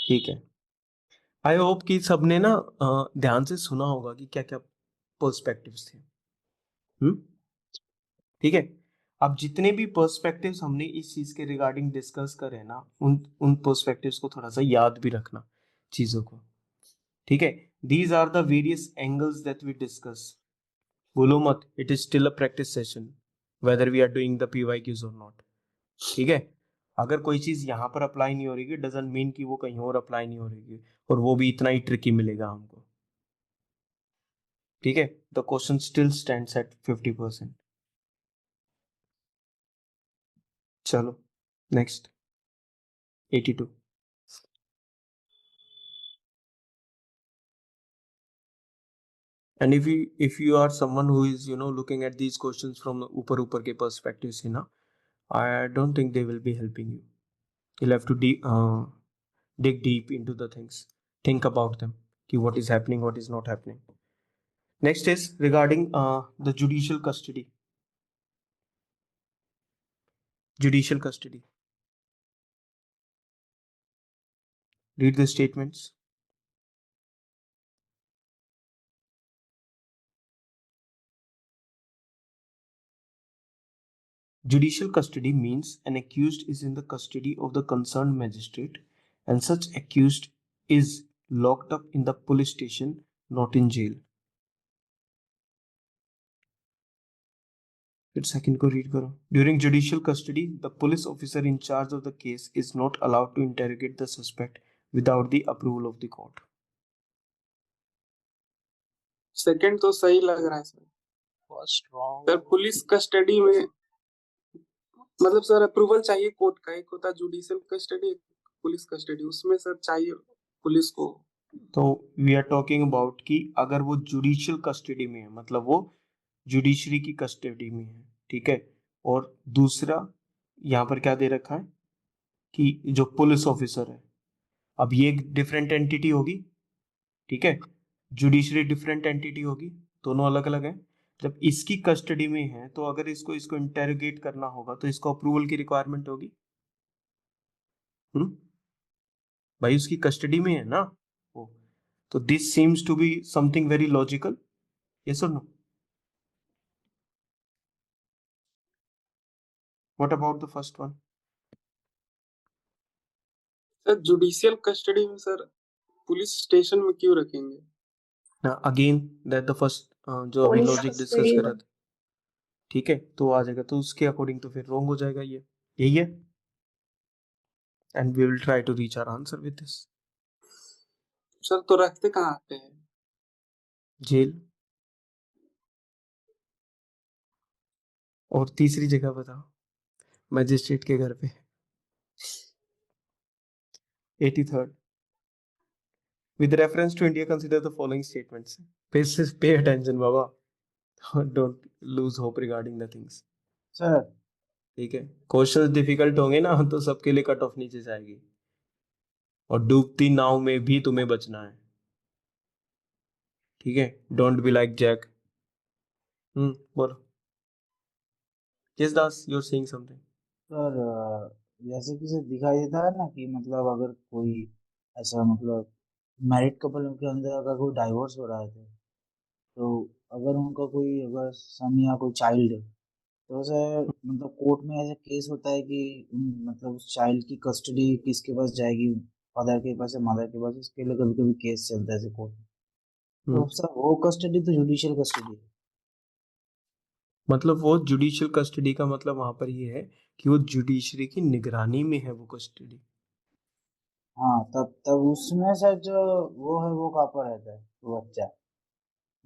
ठीक है। आई होप कि सबने ना ध्यान से सुना होगा कि क्या क्या पर्सपेक्टिव्स थे। ठीक है, अब जितने भी पर्सपेक्टिव्स हमने इस चीज के रिगार्डिंग डिस्कस करे ना, उन पर्सपेक्टिव्स को थोड़ा सा याद भी रखना चीजों को, ठीक है। These are the various angles that we discuss. बोलो मत it is still a practice session whether we are doing the PYQs और नॉट, ठीक है। अगर कोई चीज यहाँ पर अप्लाई नहीं हो रही है डजंट मीन कि वो कहीं और अप्लाई नहीं हो रही है, और वो भी इतना ही ट्रिकी मिलेगा हमको, ठीक है। The question still stands eight 50%। चलो next 82। And if you are someone who is looking at these questions from the ऊपर के perspectives से ना, I don't think they will be helping you. You'll have to dig deep into the things, think about them, कि what is happening, what is not happening. Next is regarding the judicial custody. Judicial custody. Read the statements. Judicial custody means an accused is in the custody of the concerned magistrate, and such accused is locked up in the police station, not in jail. फिर second को read करो. During judicial custody, the police officer in charge of the case is not allowed to interrogate the suspect without the approval of the court. Second तो सही लग रहा है sir. First wrong. Sir police custody में मतलब sir approval चाहिए court का. एक होता है जुडिशियल कस्टडी, पुलिस कस्टडी, उसमें सर चाहिए पुलिस को. तो वी आर टॉकिंग अबाउट कि अगर वो जुडिशियल कस्टडी में है, मतलब वो जुडिशरी की कस्टडी में है, ठीक है. और दूसरा यहाँ पर क्या दे रखा है कि जो पुलिस ऑफिसर है, अब ये एक डिफरेंट एंटिटी होगी, ठीक है. जुडिशरी डिफरेंट एंटिटी होगी, दोनों अलग अलग है. जब इसकी कस्टडी में है तो अगर इसको इंटेरोगेट करना होगा तो इसको अप्रूवल की रिक्वायरमेंट होगी. भाई उसकी कस्टडी में है ना वो. तो this seems to be something very logical. Yes और no? What about the first one? Sir judicial custody में सर पुलिस स्टेशन में क्यों रखेंगे? अगेन दैट द फर्स्ट जो अभी लॉजिक डिस्कस कर रहा था, ठीक है, तो आ जाएगा. तो उसके अकॉर्डिंग तो फिर रॉन्ग हो जाएगा. ये यही है. And we will try to reach our answer with this. Sir तो रखते कहाँ पे हैं? जेल. और तीसरी जगह बताओ. मैजिस्ट्रेट के घर पे. 83rd. With reference to India, consider the following statements. Pay attention, Baba. Don't lose hope regarding the things. Sir ठीक है. क्वेश्चंस डिफिकल्ट होंगे ना तो सबके लिए कट ऑफ नीचे जाएगी. और डूबती नाव में भी तुम्हें बचना है. ठीक है. Don't be like Jack. बोलो. Yes Das, you are saying something. Sir जैसे कि सर दिखाई देता है ना कि मतलब अगर कोई ऐसा मतलब मैरिड कपल के अंदर अगर कोई डाइवोर्स हो रहा है तो अगर उनका कोई अगर सन या कोई चाइल्ड है तो सर मतलब कोर्ट में ऐसा केस होता है कि मतलब उस चाइल्ड की कस्टडी किसके पास जाएगी, फादर के पास या मदर के पास, इसके लिए कभी कभी केस चलता है कोर्ट में. तो सर वो कस्टडी तो जुडिशियल कस्टडी है. मतलब वो जुडिशियल कस्टडी का मतलब वहां पर ये है कि वो जुडिशरी की निगरानी में है वो कस्टडी. हाँ तब उसमें सर जो वो है वो कहाँ पर रहता है वो बच्चा,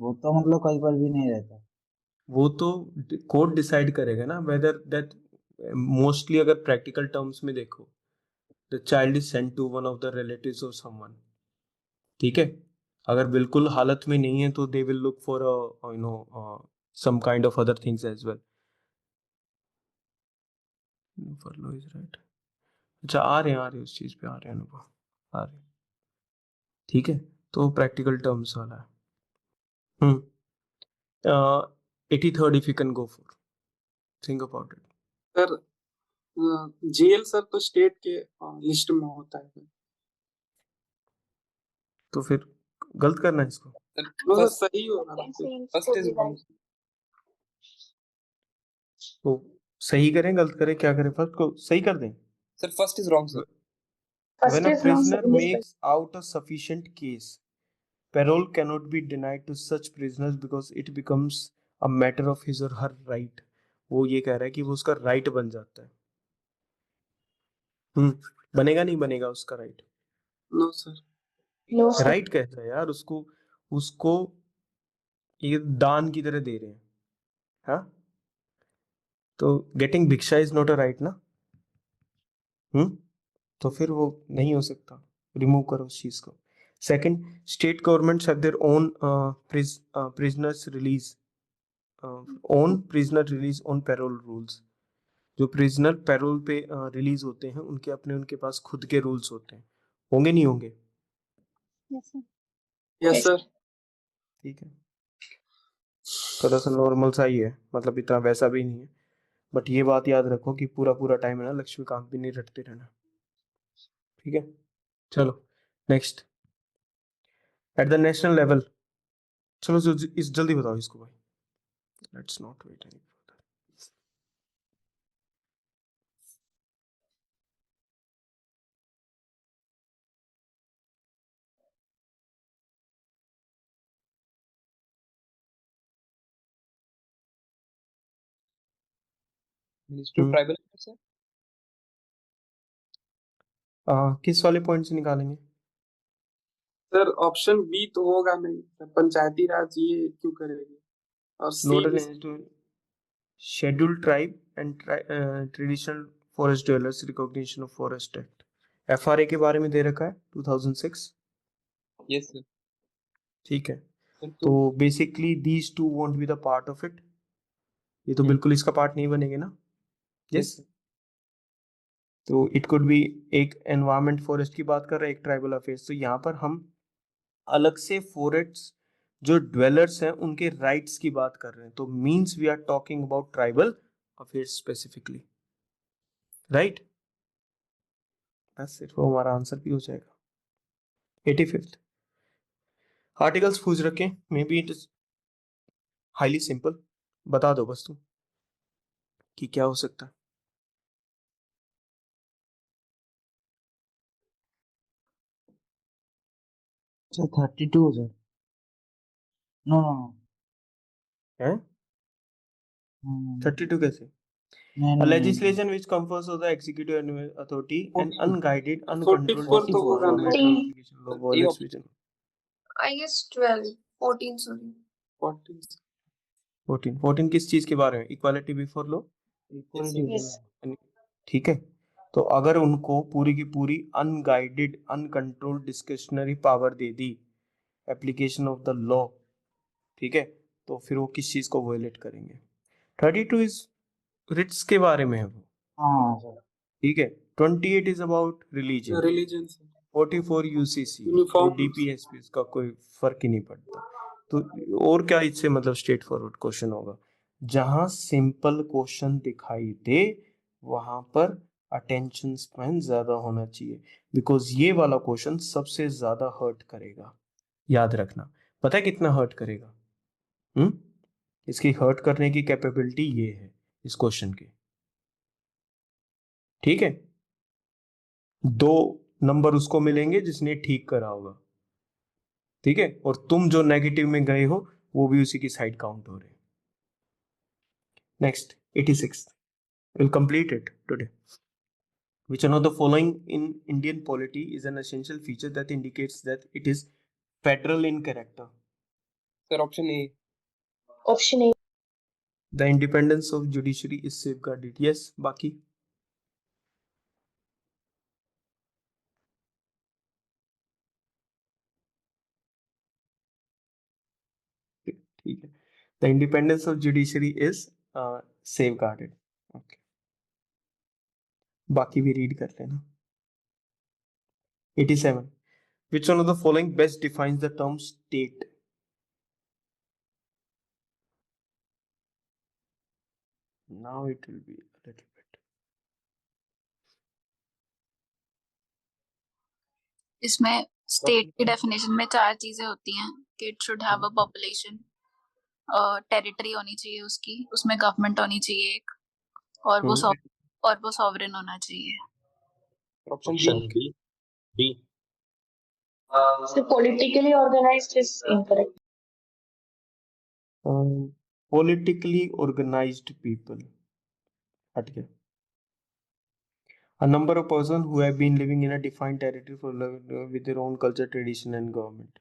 वो तो मतलब कहीं पर भी नहीं रहता. वो तो कोर्ट डिसाइड करेगा ना वेदर दैट. मोस्टली अगर प्रैक्टिकल टर्म्स में देखो, the child is sent to one of the relatives of someone. ठीक है. अगर बिल्कुल हालत में नहीं है तो they will look for some kind of other things as well. Follow is right. अच्छा आ रहे हैं उस चीज पे आ रहे हैं अनुभव आ रहे हैं. ठीक है. तो प्रैक्टिकल टर्म्स वाला है. 83rd if you can go for. Think about it. Sir jail sir तो स्टेट के लिस्ट में होता है. तो फिर गलत करना है इसको. वो सर सही होगा. First is wrong. तो सही करें गलत करें क्या करें? फर्स्ट को सही कर दें. Sir first is wrong sir. When a prisoner makes out a sufficient case, parole cannot be denied to such prisoners because it becomes a matter of his or her right. वो ये कह रहा है कि वो उसका राइट बन जाता है. बनेगा नहीं बनेगा उसका राइट? No sir. राइट कहता है यार उसको. उसको ये दान की तरह दे रहे हैं. हाँ तो गेटिंग भिक्षा इज नॉट अ राइट ना. तो फिर वो नहीं हो सकता. रिमूव करो उस चीज को. Second, state governments have their own prisoners release on parole rules. जो प्रिजनर पैरोल पे रिलीज होते हैं उनके पास खुद के रूल्स होते हैं. होंगे नहीं होंगे? Yes sir. ठीक है. थोड़ा सा नॉर्मल सा ही है, मतलब इतना वैसा भी नहीं है. बट ये बात याद रखो कि पूरा टाइम है ना लक्ष्मीकांत भी नहीं रटते रहना. ठीक है. चलो next. At the national level. चलो इस जल्दी बताओ इसको भाई. Let's not wait any. Ministry of tribal affairs sir. किस वाले पॉइंट से निकालेंगे? सर ऑप्शन बी तो होगा नहीं सर, पंचायती राज ये क्यों करेगी, और सी नोडल भी institute, scheduled tribe and traditional forest dwellers recognition of forest act, FRA के बारे में दे रखा है 2006। Yes sir. ठीक है, सर तो basically these two won't be the part of it, ये तो बिल्कुल इसका पार्ट नहीं बनेंगे ना। यस, तो इट कुड बी, एक एनवायरमेंट फॉरेस्ट की बात कर रहे हैं, एक ट्राइबल अफेयर्स। तो यहाँ पर हम अलग से फॉरेस्ट जो ड्वेलर्स हैं उनके राइट्स की बात कर रहे हैं, तो means we are talking about tribal affairs specifically, right. बस सिर्फ वो हमारा आंसर भी हो जाएगा। 85th आर्टिकल्स पूछ रखे, maybe it is highly simple, बता दो बस तुम कि क्या हो सकता है। Sir 32 sir. No no no. है नहीं 32 कैसे? नहीं A नहीं। legislation which confers on the executive authority and 14 unguided, uncontrolled 44 तो होगा discretion नहीं। over application law violates vision. I guess 12, 14, sorry. 14 14 किस चीज के बारे में? Equality before law. Yes. ठीक है, तो अगर उनको पूरी की पूरी unguided uncontrolled discretionary power they the application of the law, ठीक है, तो फिर वो किस चीज को वायलेट करेंगे? 32 इज रिट्स के बारे में है वो, हाँ सर। ठीक है। 28 is about religion, religion 44 UCC, uniform DPSP, इसका कोई फर्क ही नहीं पड़ता। तो और क्या इससे मतलब स्ट्रेट फॉरवर्ड क्वेश्चन होगा, जहां सिंपल क्वेश्चन दिखाई दे वहां पर अटेंशन स्पैन ज्यादा होना चाहिए, बिकॉज ये वाला क्वेश्चन सबसे ज्यादा हर्ट करेगा, याद रखना। पता है कितना हर्ट करेगा? इसकी हर्ट करने की कैपेबिलिटी ये है इस क्वेश्चन की, ठीक है। 2 नंबर उसको मिलेंगे जिसने ठीक करा होगा, ठीक है, और तुम जो नेगेटिव में गए हो वो भी उसी की साइड काउंट हो रहे हैं। Next 86, we'll complete it today. Which one of the following in Indian polity is an essential feature that indicates that it is federal in character? Sir option A. Option A. The independence of judiciary is safeguarded. Yes, बाकी ठीक है, the independence of judiciary is safeguarded. Okay, बाकी भी read कर लेना। 87, which one of the following best defines the term state? Now it will be a little bit. इसमें state की definition में 4 चीजें होती हैं कि it should have a population, territory होनी चाहिए उसकी, उसमें गवर्नमेंट होनी चाहिए एक, और वो सॉवरेन होना चाहिए। Option B B. So politically organized is incorrect. Politically organized people, हट गया। A number of persons who have been living in a defined territory for with their own culture, tradition and government,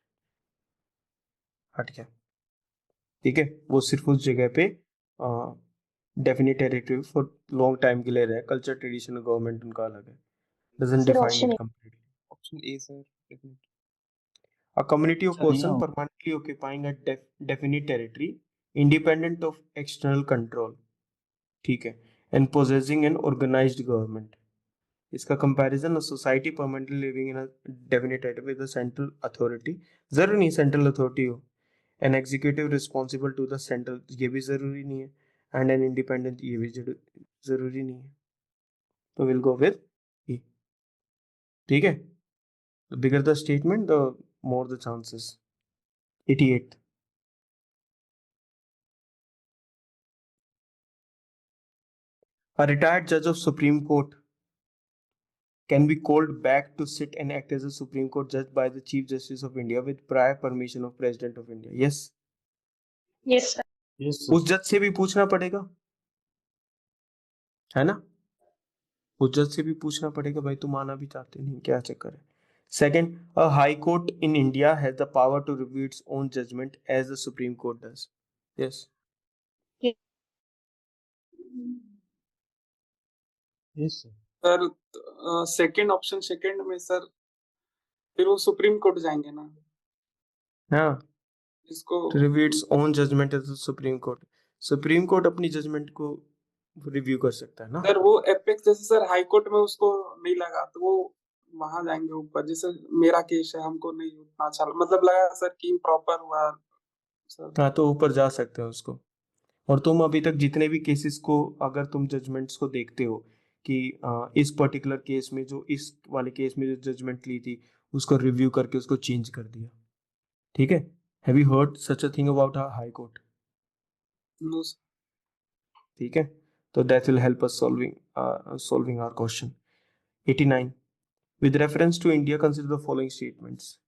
हट गया, ठीक है, वो सिर्फ उस जगह पे definite territory for long time के लिए रहे, कल्चर ट्रेडिशन गवर्नमेंट उनका अलग है, doesn't Sir, define option it A. completely. Option A sir definite. A community of Sir, persons no. permanently occupying a definite territory independent of external control, ठीक है, and possessing an organized government. इसका comparison a society permanently living in a definite territory with the central authority, जरूरी नहीं central authority हो, an executive responsible to the central, ये भी जरूरी नहीं है, एंड एन इंडिपेंडेंट, ये भी जरूरी नहीं है, तो विल गो विद ई, ठीक है। The bigger the statement the more the chances. 88, a retired judge of Supreme Court can be called back to sit and act as a Supreme Court judge by the Chief Justice of India with prior permission of President of India. Yes. Yes, sir. Yes sir. उस जज से भी पूछना पड़ेगा, है ना? हुज्जत से भी पूछना पड़ेगा भाई तुम आना भी चाहते नहीं, क्या चक्कर है? Second, a high court in India has the power to review its own judgment as the supreme court does. Yes. Yes sir. Sir second option second में सर फिर वो सुप्रीम कोर्ट जाएंगे ना हाँ, इसको to review its own judgment as the supreme court. Supreme court अपनी judgement को review कर सकता है ना. सर वो एपेक्स जैसे सर हाई कोर्ट में उसको नहीं लगा तो वो वहां जाएंगे ऊपर जैसे मेरा केस है हमको नहीं उतना अच्छा मतलब लगा सर कि इम्प्रॉपर हुआ सर. हाँ, तो ऊपर जा सकते हो उसको. और तुम अभी तक जितने भी केसेस को अगर तुम जजमेंट्स को देखते हो कि इस पर्टिकुलर केस में जो इस वाले केस में जो जजमेंट ली थी उसको रिव्यू करके उसको चेंज कर दिया. ठीक है. Have you heard such a thing about high court? No sir. ठीक है. तो that will help us solving our question. 89, with reference to India consider the following statements.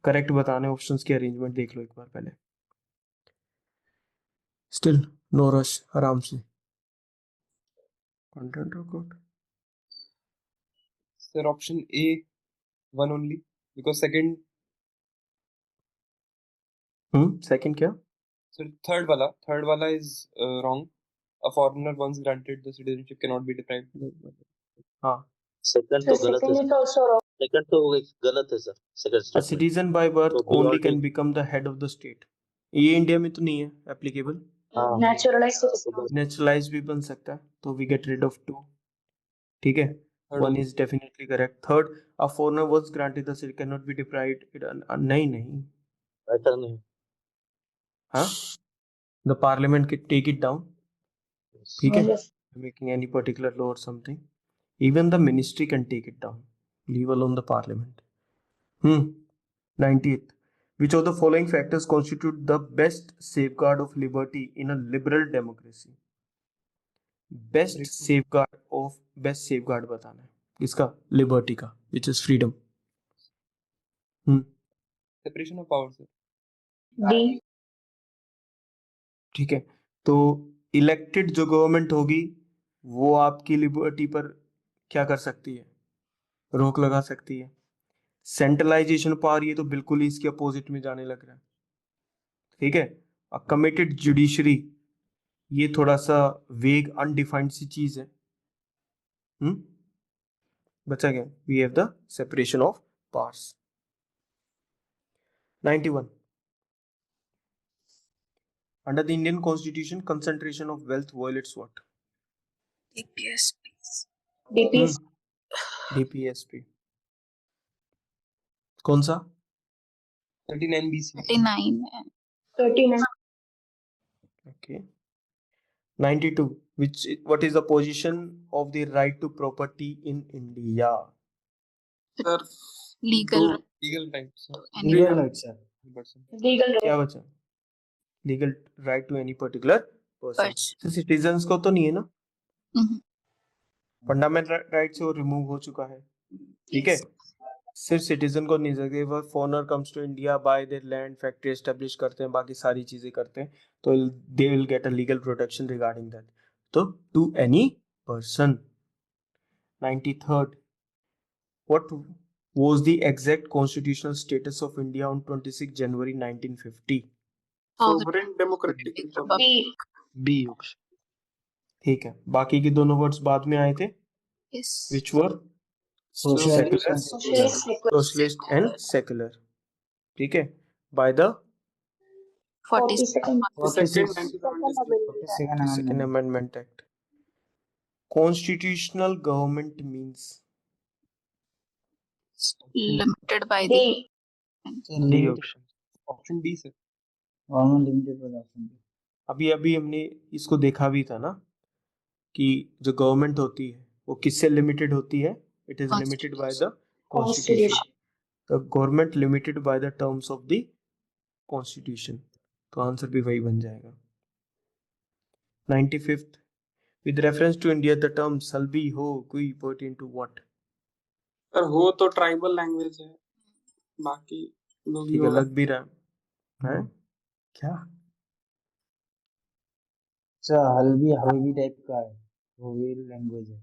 Correct बताने ऑप्शंस की अरेंजमेंट देख लो एक बार पहले. स्टिल नो रश, आराम से. Content record. Sir option A one only because second. Second क्या? Sir third वाला is wrong. A foreigner once granted the citizenship can not be deprived. हाँ. सेकंड तो गलत है second is sir. also wrong. Second तो गलत है sir. Second A statement. citizen by birth तो we only all can take. become the head of the state. ये India में तो नहीं है एप्लीकेबल. हाँ. Naturalized citizen. नेचुरलाइज भी बन सकता है तो वी गेट रिड ऑफ 2. ठीक है. One is definitely correct. Third, a foreigner was granted the seat can not be deprived. नहीं. ऐसा नहीं. हाँ, the parliament can take it down. ठीक है. Yes. Making any particular law or something. Even the ministry can take it down, leave alone the parliament. 98. Which of the following factors constitute the best safeguard of liberty in a liberal democracy? Best safeguard बताना है किसका? Liberty का, which is freedom. Separation of power sir. D. ठीक है. तो elected जो government होगी वो आपकी लिबर्टी पर क्या कर सकती है? रोक लगा सकती है. सेंट्रलाइजेशन पावर, ये तो बिल्कुल ही इसके अपोजिट में जाने लग रहा है. ठीक है. अ कमिटेड जुडिशरी, ये थोड़ा सा वेग अनडिफाइंड सी चीज है. बचा गया. We have the separation of powers. 91. Under the Indian Constitution, concentration of wealth violates what? DPSP. DPS. DPSP. कौन सा? 39 BC. 39 है. 39. Okay. 92. What is the position of the right to property in India? Sir legal legal right sir. Legal right sir. Legal right. क्या बचा? Legal right to any particular person. Person. Citizens को तो नहीं है ना. Mhm. Fundamental right से वो remove हो चुका है. ठीक है. सिर्फ सिटीजन को नहीं सकते. वो foreigner comes to India, buy their land, factory establish करते हैं, बाकी सारी चीजें करते हैं, तो they will get a legal protection regarding that. तो to any person. 93rd. What was the exact constitutional status of India on 26 January 1950? Sovereign democratic republic. B. B option. ठीक है. बाकी के दोनों वर्ड्स बाद में आए थे. Yes. Which were? Socialist and Socialist secular. Socialist and secular. ठीक है. By the 42nd. 42nd 42nd 42nd Amendment Act. Constitutional government means? Limited by D. the D option. Option D sir. Government limited by option. अभी हमने इसको देखा भी था ना कि जो गवर्नमेंट होती है वो किससे लिमिटेड होती है? It is limited by the constitution. The government limited by the terms of the constitution. तो आंसर भी वही बन जाएगा. 95th. With reference to India, the term Salbi Ho Kui pertain to what? Sir हो तो tribal language है बाकी लोग ठीक है, लग भी रहा है. क्या? सर हल्बी हल्बी टाइप का है. वो भी लैंग्वेज है।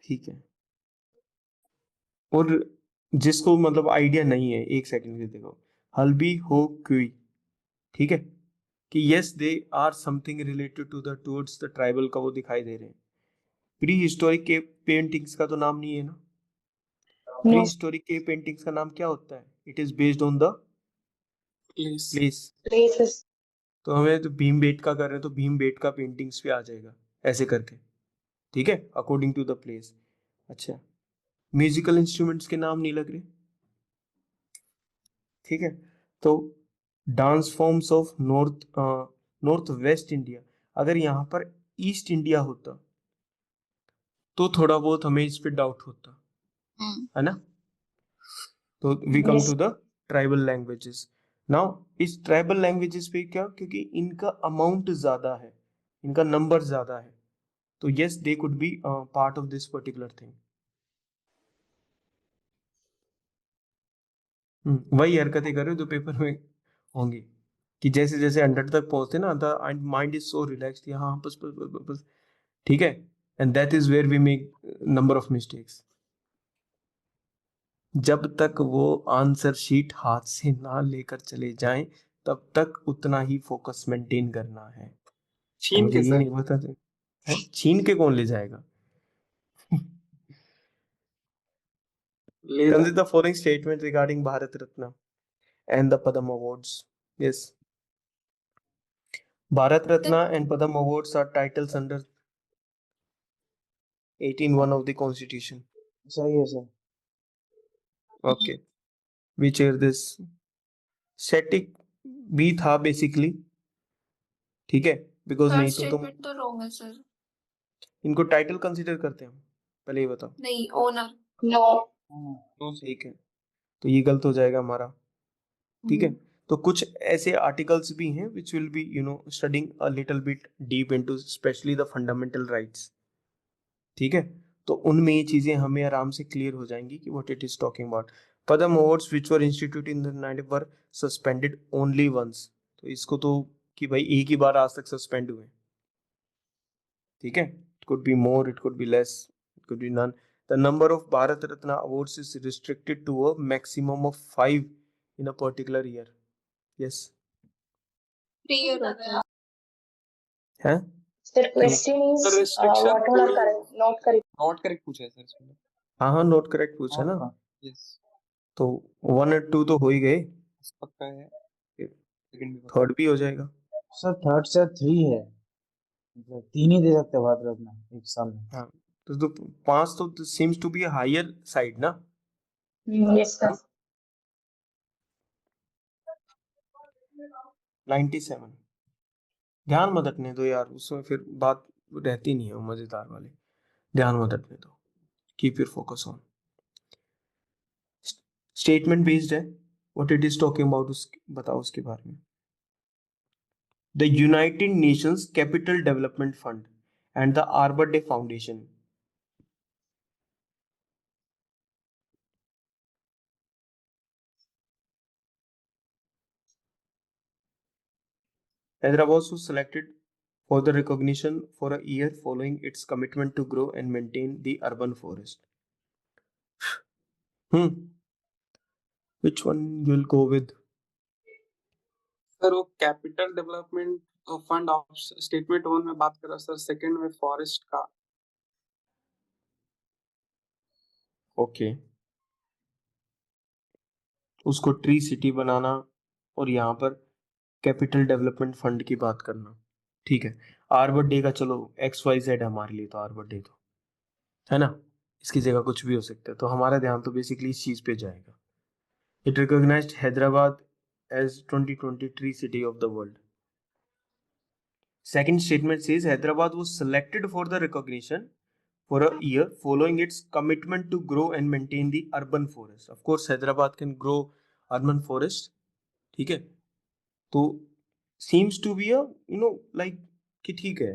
ठीक है। और जिसको मतलब आइडिया नहीं है, एक सेकंड के देखो, हल्बी हो क्यूई, ठीक है, कि yes they are something related to the towards the tribal का वो दिखाई दे रहे हैं। प्री हिस्टोरिक के पेंटिंग्स का तो नाम नहीं है ना? Pre No. हिस्टोरिक के पेंटिंग्स का नाम क्या होता है? It is based on the please place. Places. तो हमें तो भीमबेटका कर रहे हैं तो भीमबेटका पेंटिंग्स पे आ जाएगा ऐसे करके, ठीक है, अकॉर्डिंग टू द प्लेस। अच्छा, म्यूजिकल इंस्ट्रूमेंट्स के नाम नहीं लग रहे, ठीक है। तो dance forms of north west India, अगर यहाँ पर ईस्ट इंडिया होता तो थोड़ा बहुत हमें इस पे डाउट होता है ना। तो we come Yes. To the tribal languages. Now इस ट्राइबल लैंग्वेजेस पे क्या, क्योंकि इनका अमाउंट ज्यादा है, इनका नंबर ज्यादा है, तो yes they could be part of this particular thing. वही हरकतें कर रहे हो जो पेपर में होंगी, कि जैसे जैसे 100 तक पहुंचते ना, the mind is so relaxed, हाँ बस बस बस बस बस, ठीक है, and that is where we make number of mistakes. जब तक वो आंसर शीट हाथ से ना लेकर चले जाएं तब तक उतना ही फोकस मेंटेन करना है। छीन मुझे के ये सर। नहीं पता है, छीन के कौन ले जाएगा? ले जा। Consider the following statement regarding Bharat Ratna and the Padam Awards. Yes, Bharat Ratna and Padam Awards are titles under 18(1) of the Constitution. सही है sir. Okay, which are this? Static भी था basically, ठीक है, because थर्ड नहीं तो तुम statement तो रॉन्ग है सर। इनको टाइटल कंसीडर करते हैं हम, पहले ये बताओ। नहीं, ओनर। No. तो ठीक है, तो ये गलत हो जाएगा हमारा, ठीक है। तो कुछ ऐसे आर्टिकल्स भी हैं which will be studying a little bit deep into especially the fundamental rights, ठीक है। तो उनमें ये चीजें हमें आराम से क्लियर हो जाएंगी कि what it is talking about. Padma awards which were institute in the 90 were suspended only once, तो इसको तो कि भाई एक ही बार आज तक सस्पेंड हुए, ठीक है। It could be more, it could be less, it could be none. The number of Bharat Ratna awards is restricted to a maximum of 5 in a particular year. Yes 3 year होता है। है। The question is restriction what all are correct, not correct. Not correct पूछा है sir इसमें। हाँ note correct पूछा ना, yes, तो 1 और 2 तो हो ही गए, पक्का है। सेकंड भी पक्का। थर्ड भी हो जाएगा। सर थर्ड से 3 है, मतलब 3 ही दे सकते हैं भारत रत्न एक साल में। हाँ, तो 5 तो seems to be higher side ना। Yes, sir. 97, ध्यान मत रखने दो यार, उसमें फिर बात रहती नहीं है वो मजेदार वाली, ध्यान मत रखने दो, keep your focus on. Statement based है, what it is talking about, बताओ उसके बारे में। The United Nations capital development fund and the Arbor Day foundation, Hyderabad was selected for the recognition for a year following its commitment to grow and maintain the urban forest. Which one you will go with? Sir वो capital development fund of statement 1 में बात कर रहा sir, second में forest का। Okay, उसको tree city बनाना और यहाँ पर कैपिटल डेवलपमेंट फंड की बात करना, ठीक है। आर्बर डे का चलो XYZ हमारे लिए, तो आर्बर डे तो है ना, इसकी जगह कुछ भी हो सकता है, तो हमारा ध्यान तो बेसिकली इस चीज पे जाएगा। It recognised Hyderabad as 2020 tree city of the world. Second statement says Hyderabad was selected for the recognition for a year following its commitment to grow and maintain the urban forest. Of course, Hyderabad can grow urban forest, ठीक है। तो seems to be a like कि ठीक है,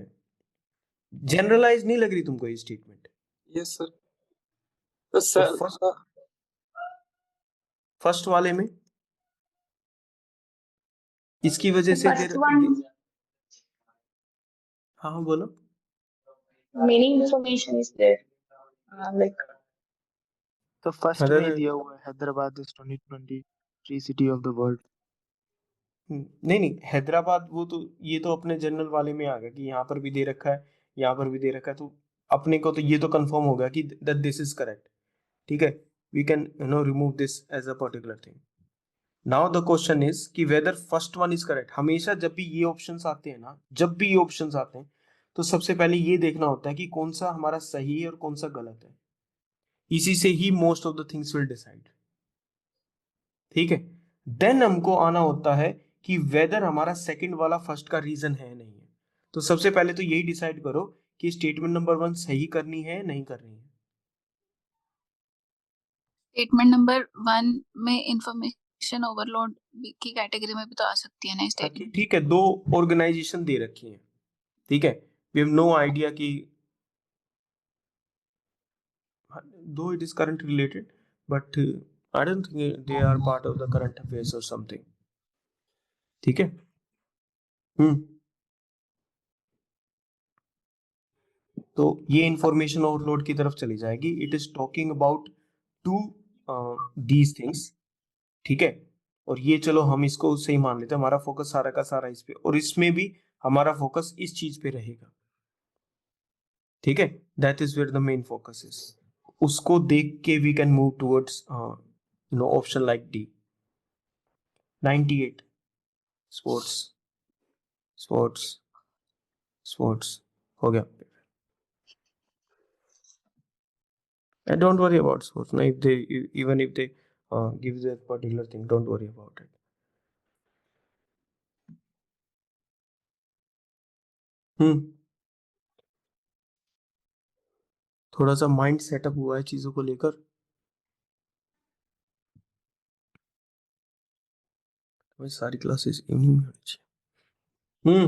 generalise नहीं लग रही तुमको ये स्टेटमेंट? Yes sir. तो सर फर्स्ट वाले में इसकी वजह The से first फिर one, हाँ बोलो। Many information is there. Like तो फर्स्ट में अदर ही दिया हुआ है Hyderabad is 2023 city of the world. नहीं नहीं, हैदराबाद वो तो ये तो अपने जनरल वाले में आ गया कि यहाँ पर भी दे रखा है, यहाँ पर भी दे रखा है, तो अपने को तो ये तो कंफर्म हो गया कि दैट दिस इज करेक्ट। ठीक है, we can remove this as a particular thing. Now the question is कि whether first one is correct. हमेशा जब भी ये ऑप्शंस आते हैं ना, जब भी ये ऑप्शंस आते हैं, तो सबसे पहले ये देखना होता है कि कौन सा हमारा सही है और कौन सा गलत है। इसी से ही most of the things will decide. ठीक है, देन हमको आना होता है कि वेदर हमारा सेकंड वाला फर्स्ट का रीजन है नहीं है। तो सबसे पहले तो यही डिसाइड करो कि स्टेटमेंट नंबर 1 सही करनी है नहीं करनी है। स्टेटमेंट नंबर 1 में इंफॉर्मेशन ओवरलोड की कैटेगरी में भी तो आ सकती है ना स्टेटमेंट। ठीक है, दो ऑर्गेनाइजेशन दे रखी है। ठीक है, वी हैव नो आइडिया कि though it is current related, but I don't think they are part of the current affairs or something. ठीक है, तो ये इंफॉर्मेशन ओवरलोड की तरफ चली जाएगी। It is talking about two these things. ठीक है, और ये चलो हम इसको सही मान लेते हैं, हमारा फोकस सारा का सारा इस पे, और इसमें भी हमारा फोकस इस चीज पे रहेगा। ठीक है, that is where the main focus is. उसको देख के we can move towards option like D. 98 sports sports sports हो गया। And don't worry about sports. Now, if they even if they give that particular thing, don't worry about it. थोड़ा सा mind setup हुआ है चीजों को लेकर। हमारी सारी क्लासेस इवनिंग में होनी चाहिए।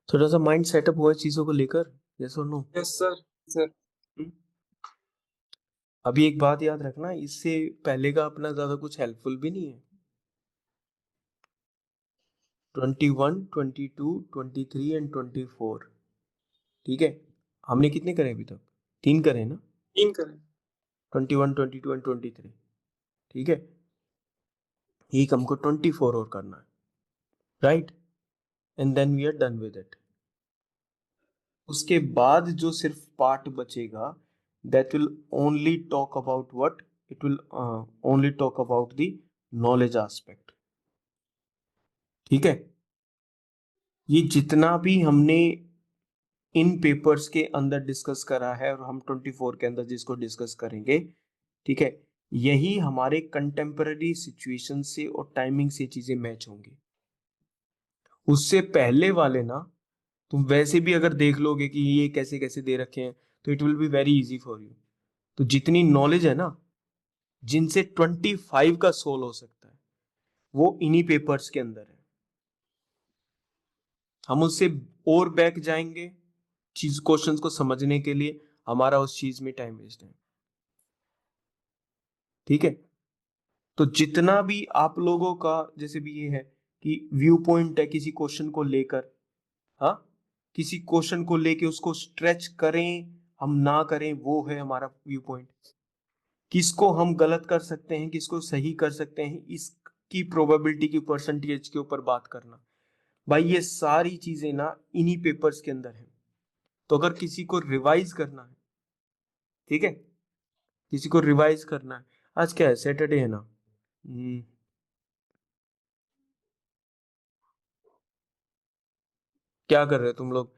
थोड़ा सा माइंड सेटअप हुआ है चीजों को लेकर। यस और नो? Yes sir. सर अभी एक बात याद रखना, इससे पहले का अपना ज्यादा कुछ हेल्पफुल भी नहीं है। 21, 22, 23 एंड 24। ठीक है, हमने कितने करे अभी तक? 3 करे ना? 3 करें। 21, 22 एंड 23। ठीक है, एक हमको 24 और करना है, right? And then we are done with it. उसके बाद जो सिर्फ पार्ट बचेगा, that will only talk about what? It will only talk about the knowledge aspect. ठीक है, ये जितना भी हमने इन पेपर्स के अंदर डिस्कस करा है और हम 24 के अंदर जिसको डिस्कस करेंगे, ठीक है, यही हमारे कंटेम्पररी सिचुएशन से और टाइमिंग से चीजें मैच होंगी। उससे पहले वाले ना, तुम वैसे भी अगर देख लोगे कि ये कैसे कैसे दे रखे हैं, तो it will be very easy for you. तो जितनी नॉलेज है ना, जिनसे 25 का सोल हो सकता है, वो इन्हीं पेपर्स के अंदर है। हम उससे और बैक जाएंगे चीज क्वेश्चंस को समझने के लिए, हमारा उस चीज में टाइम वेस्ट है। ठीक है, तो जितना भी आप लोगों का जैसे भी ये है कि व्यू पॉइंट है किसी क्वेश्चन को लेकर, हाँ, किसी क्वेश्चन को लेके उसको स्ट्रेच करें हम ना करें, वो है हमारा व्यू पॉइंट। किसको हम गलत कर सकते हैं, किसको सही कर सकते हैं, इसकी प्रोबेबिलिटी की परसेंटेज के ऊपर बात करना। भाई ये सारी चीजें ना इन्हीं पेपर्स के अंदर है। तो अगर किसी को रिवाइज करना है, ठीक है, किसी को रिवाइज करना है, आज क्या है? सैटरडे है ना? क्या कर रहे हो तुम लोग?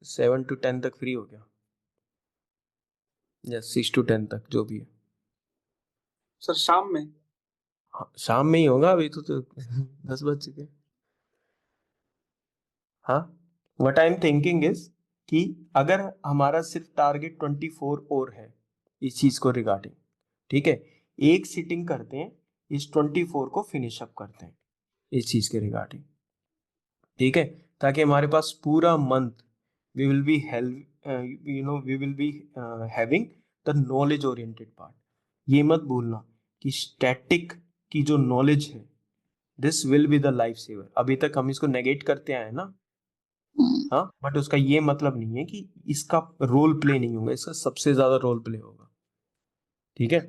7 to 10 तक फ्री हो गया, या 6 to 10 तक, जो भी है। सर शाम में? हाँ, शाम में ही होगा, अभी तो 10 बज चुके। हाँ, what I am thinking is कि अगर हमारा सिर्फ टारगेट 24 और है इस चीज को रिगार्डिंग, ठीक है, एक सिटिंग करते हैं, इस 24 को फिनिश अप करते हैं इस चीज के रिगार्डिंग। ठीक है, ताकि हमारे पास पूरा month we will be we will be having the knowledge oriented part. ये मत भूलना कि स्टैटिक की जो नॉलेज है, this will be the life saver. अभी तक हम इसको नेगेट करते आए ना, हाँ, बट उसका ये मतलब नहीं है कि इसका रोल प्ले नहीं होगा, इसका सबसे ज्यादा रोल प्ले होगा। ठीक है,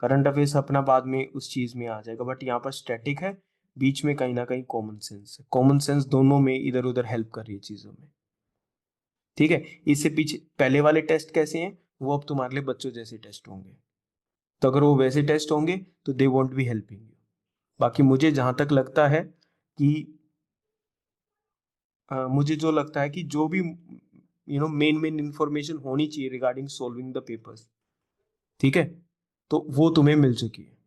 करंट अफेयर्स अपना बाद में उस चीज में आ जाएगा, बट यहाँ पर स्टैटिक है, बीच में कहीं ना कहीं कॉमन सेंस है। कॉमन सेंस दोनों में इधर उधर हेल्प कर रही है चीजों में। ठीक है, इससे पीछे पहले वाले टेस्ट कैसे हैं, वो अब तुम्हारे लिए बच्चों जैसे टेस्ट होंगे। तो अगर वो वैसे टेस्ट होंगे तो they want be helping you. बाकी मुझे जहां तक लगता है कि मुझे जो लगता है कि जो भी मेन इंफॉर्मेशन होनी चाहिए रिगार्डिंग सोल्विंग द पेपर्स, ठीक है, तो वो तुम्हें मिल चुकी है।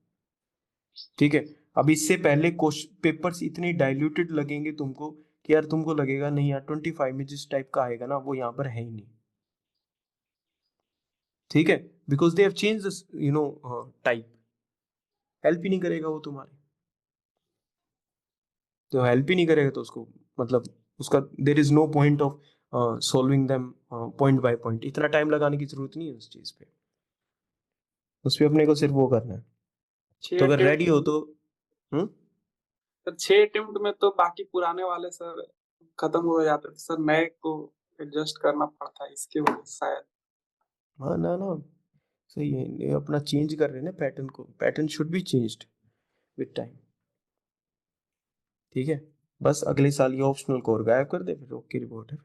ठीक है, अब इससे पहले क्वेश्चन पेपर्स इतने डाइल्यूटेड लगेंगे तुमको कि यार तुमको लगेगा नहीं यार 25 में जिस टाइप का आएगा ना वो यहाँ पर है ही नहीं। ठीक है, because they have change type, help ही नहीं करेगा वो तुम्हारे। तो हेल्प ही नहीं करेगा तो उसको मतलब उसका there is no point of solving them point by point. इतना टाइम लगाने की जरूरत नहीं है उस चीज पे, उस पे अपने को सिर्फ वो करना है। छह तो अगर अटेम्प्ट रेडी हो तो सर 6 अटेम्प्ट में तो बाकी पुराने वाले सर खत्म हो जाते थे सर, नए को एडजस्ट करना पड़ता है इसके वजह से शायद। हाँ ना ना, सही है, ये अपना चेंज कर रहे हैं ना पैटर्न को, pattern should be changed with time. ठीक है, बस अगले साल ये ऑप्शनल कोर गायब कर दे, फिर ओके रिपोर्ट है,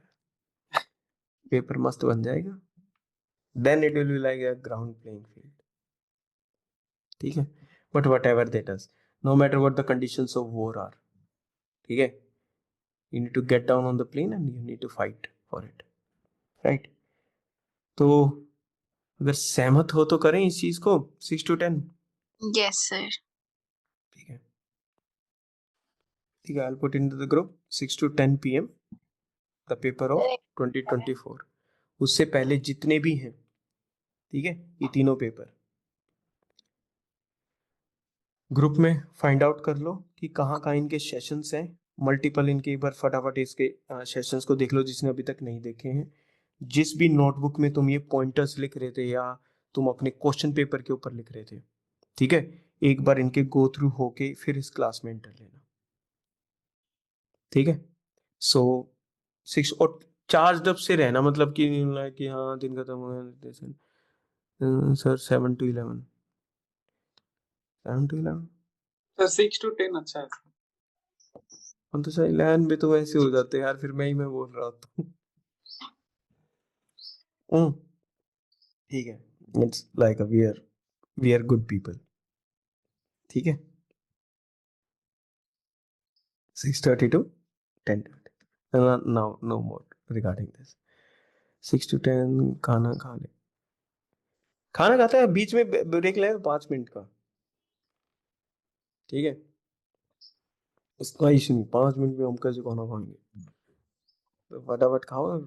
पेपर मस्त बन जाएगा, then it will be like a ground playing field. ठीक है, but whatever that is, no matter what the conditions of war are, ठीक है, you need to get down on the plain and you need to fight for it, right. तो अगर सहमत हो तो करें इस चीज को 6 to 10। Yes sir. ठीक है, ठीक है, I'll put into the group 6 to 10 PM the paper of 2024। उससे पहले जितने भी हैं, ठीक है, ये तीनों पेपर ग्रुप में फाइंड आउट कर लो कि कहाँ कहाँ इनके सेशंस हैं, मल्टीपल इनके, एक बार फटाफट इसके सेशंस को देख लो जिसने अभी तक नहीं देखे हैं। जिस भी नोटबुक में तुम ये पॉइंटर्स लिख रहे थे या तुम अपने क्वेश्चन पेपर के ऊपर लिख रहे थे, ठीक है, एक बार इनके गो थ्रू होके फिर इस क्लास में एंटर लेना। ठीक है, सो 6 और चार्ज अप से रहना, मतलब कि हाँ दिन खत्म हो गया sir 7 to 11, 7 to 11 sir 6 to 10 अच्छा है सर। हम तो सर 11 भी तो वैसे हो जाते हैं यार, फिर मैं ही मैं बोल रहा था। ठीक है, it's like we are good people. ठीक है, 6:30 to 10:30, now no more regarding this. 6 to 10 खाना खा ले, खाना खाता है बीच में ब्रेक ले 5 मिनट का। ठीक है, उसका इशू नहीं, 5 मिनट में हम कैसे खाना खाएंगे, तो फटाफट खाओ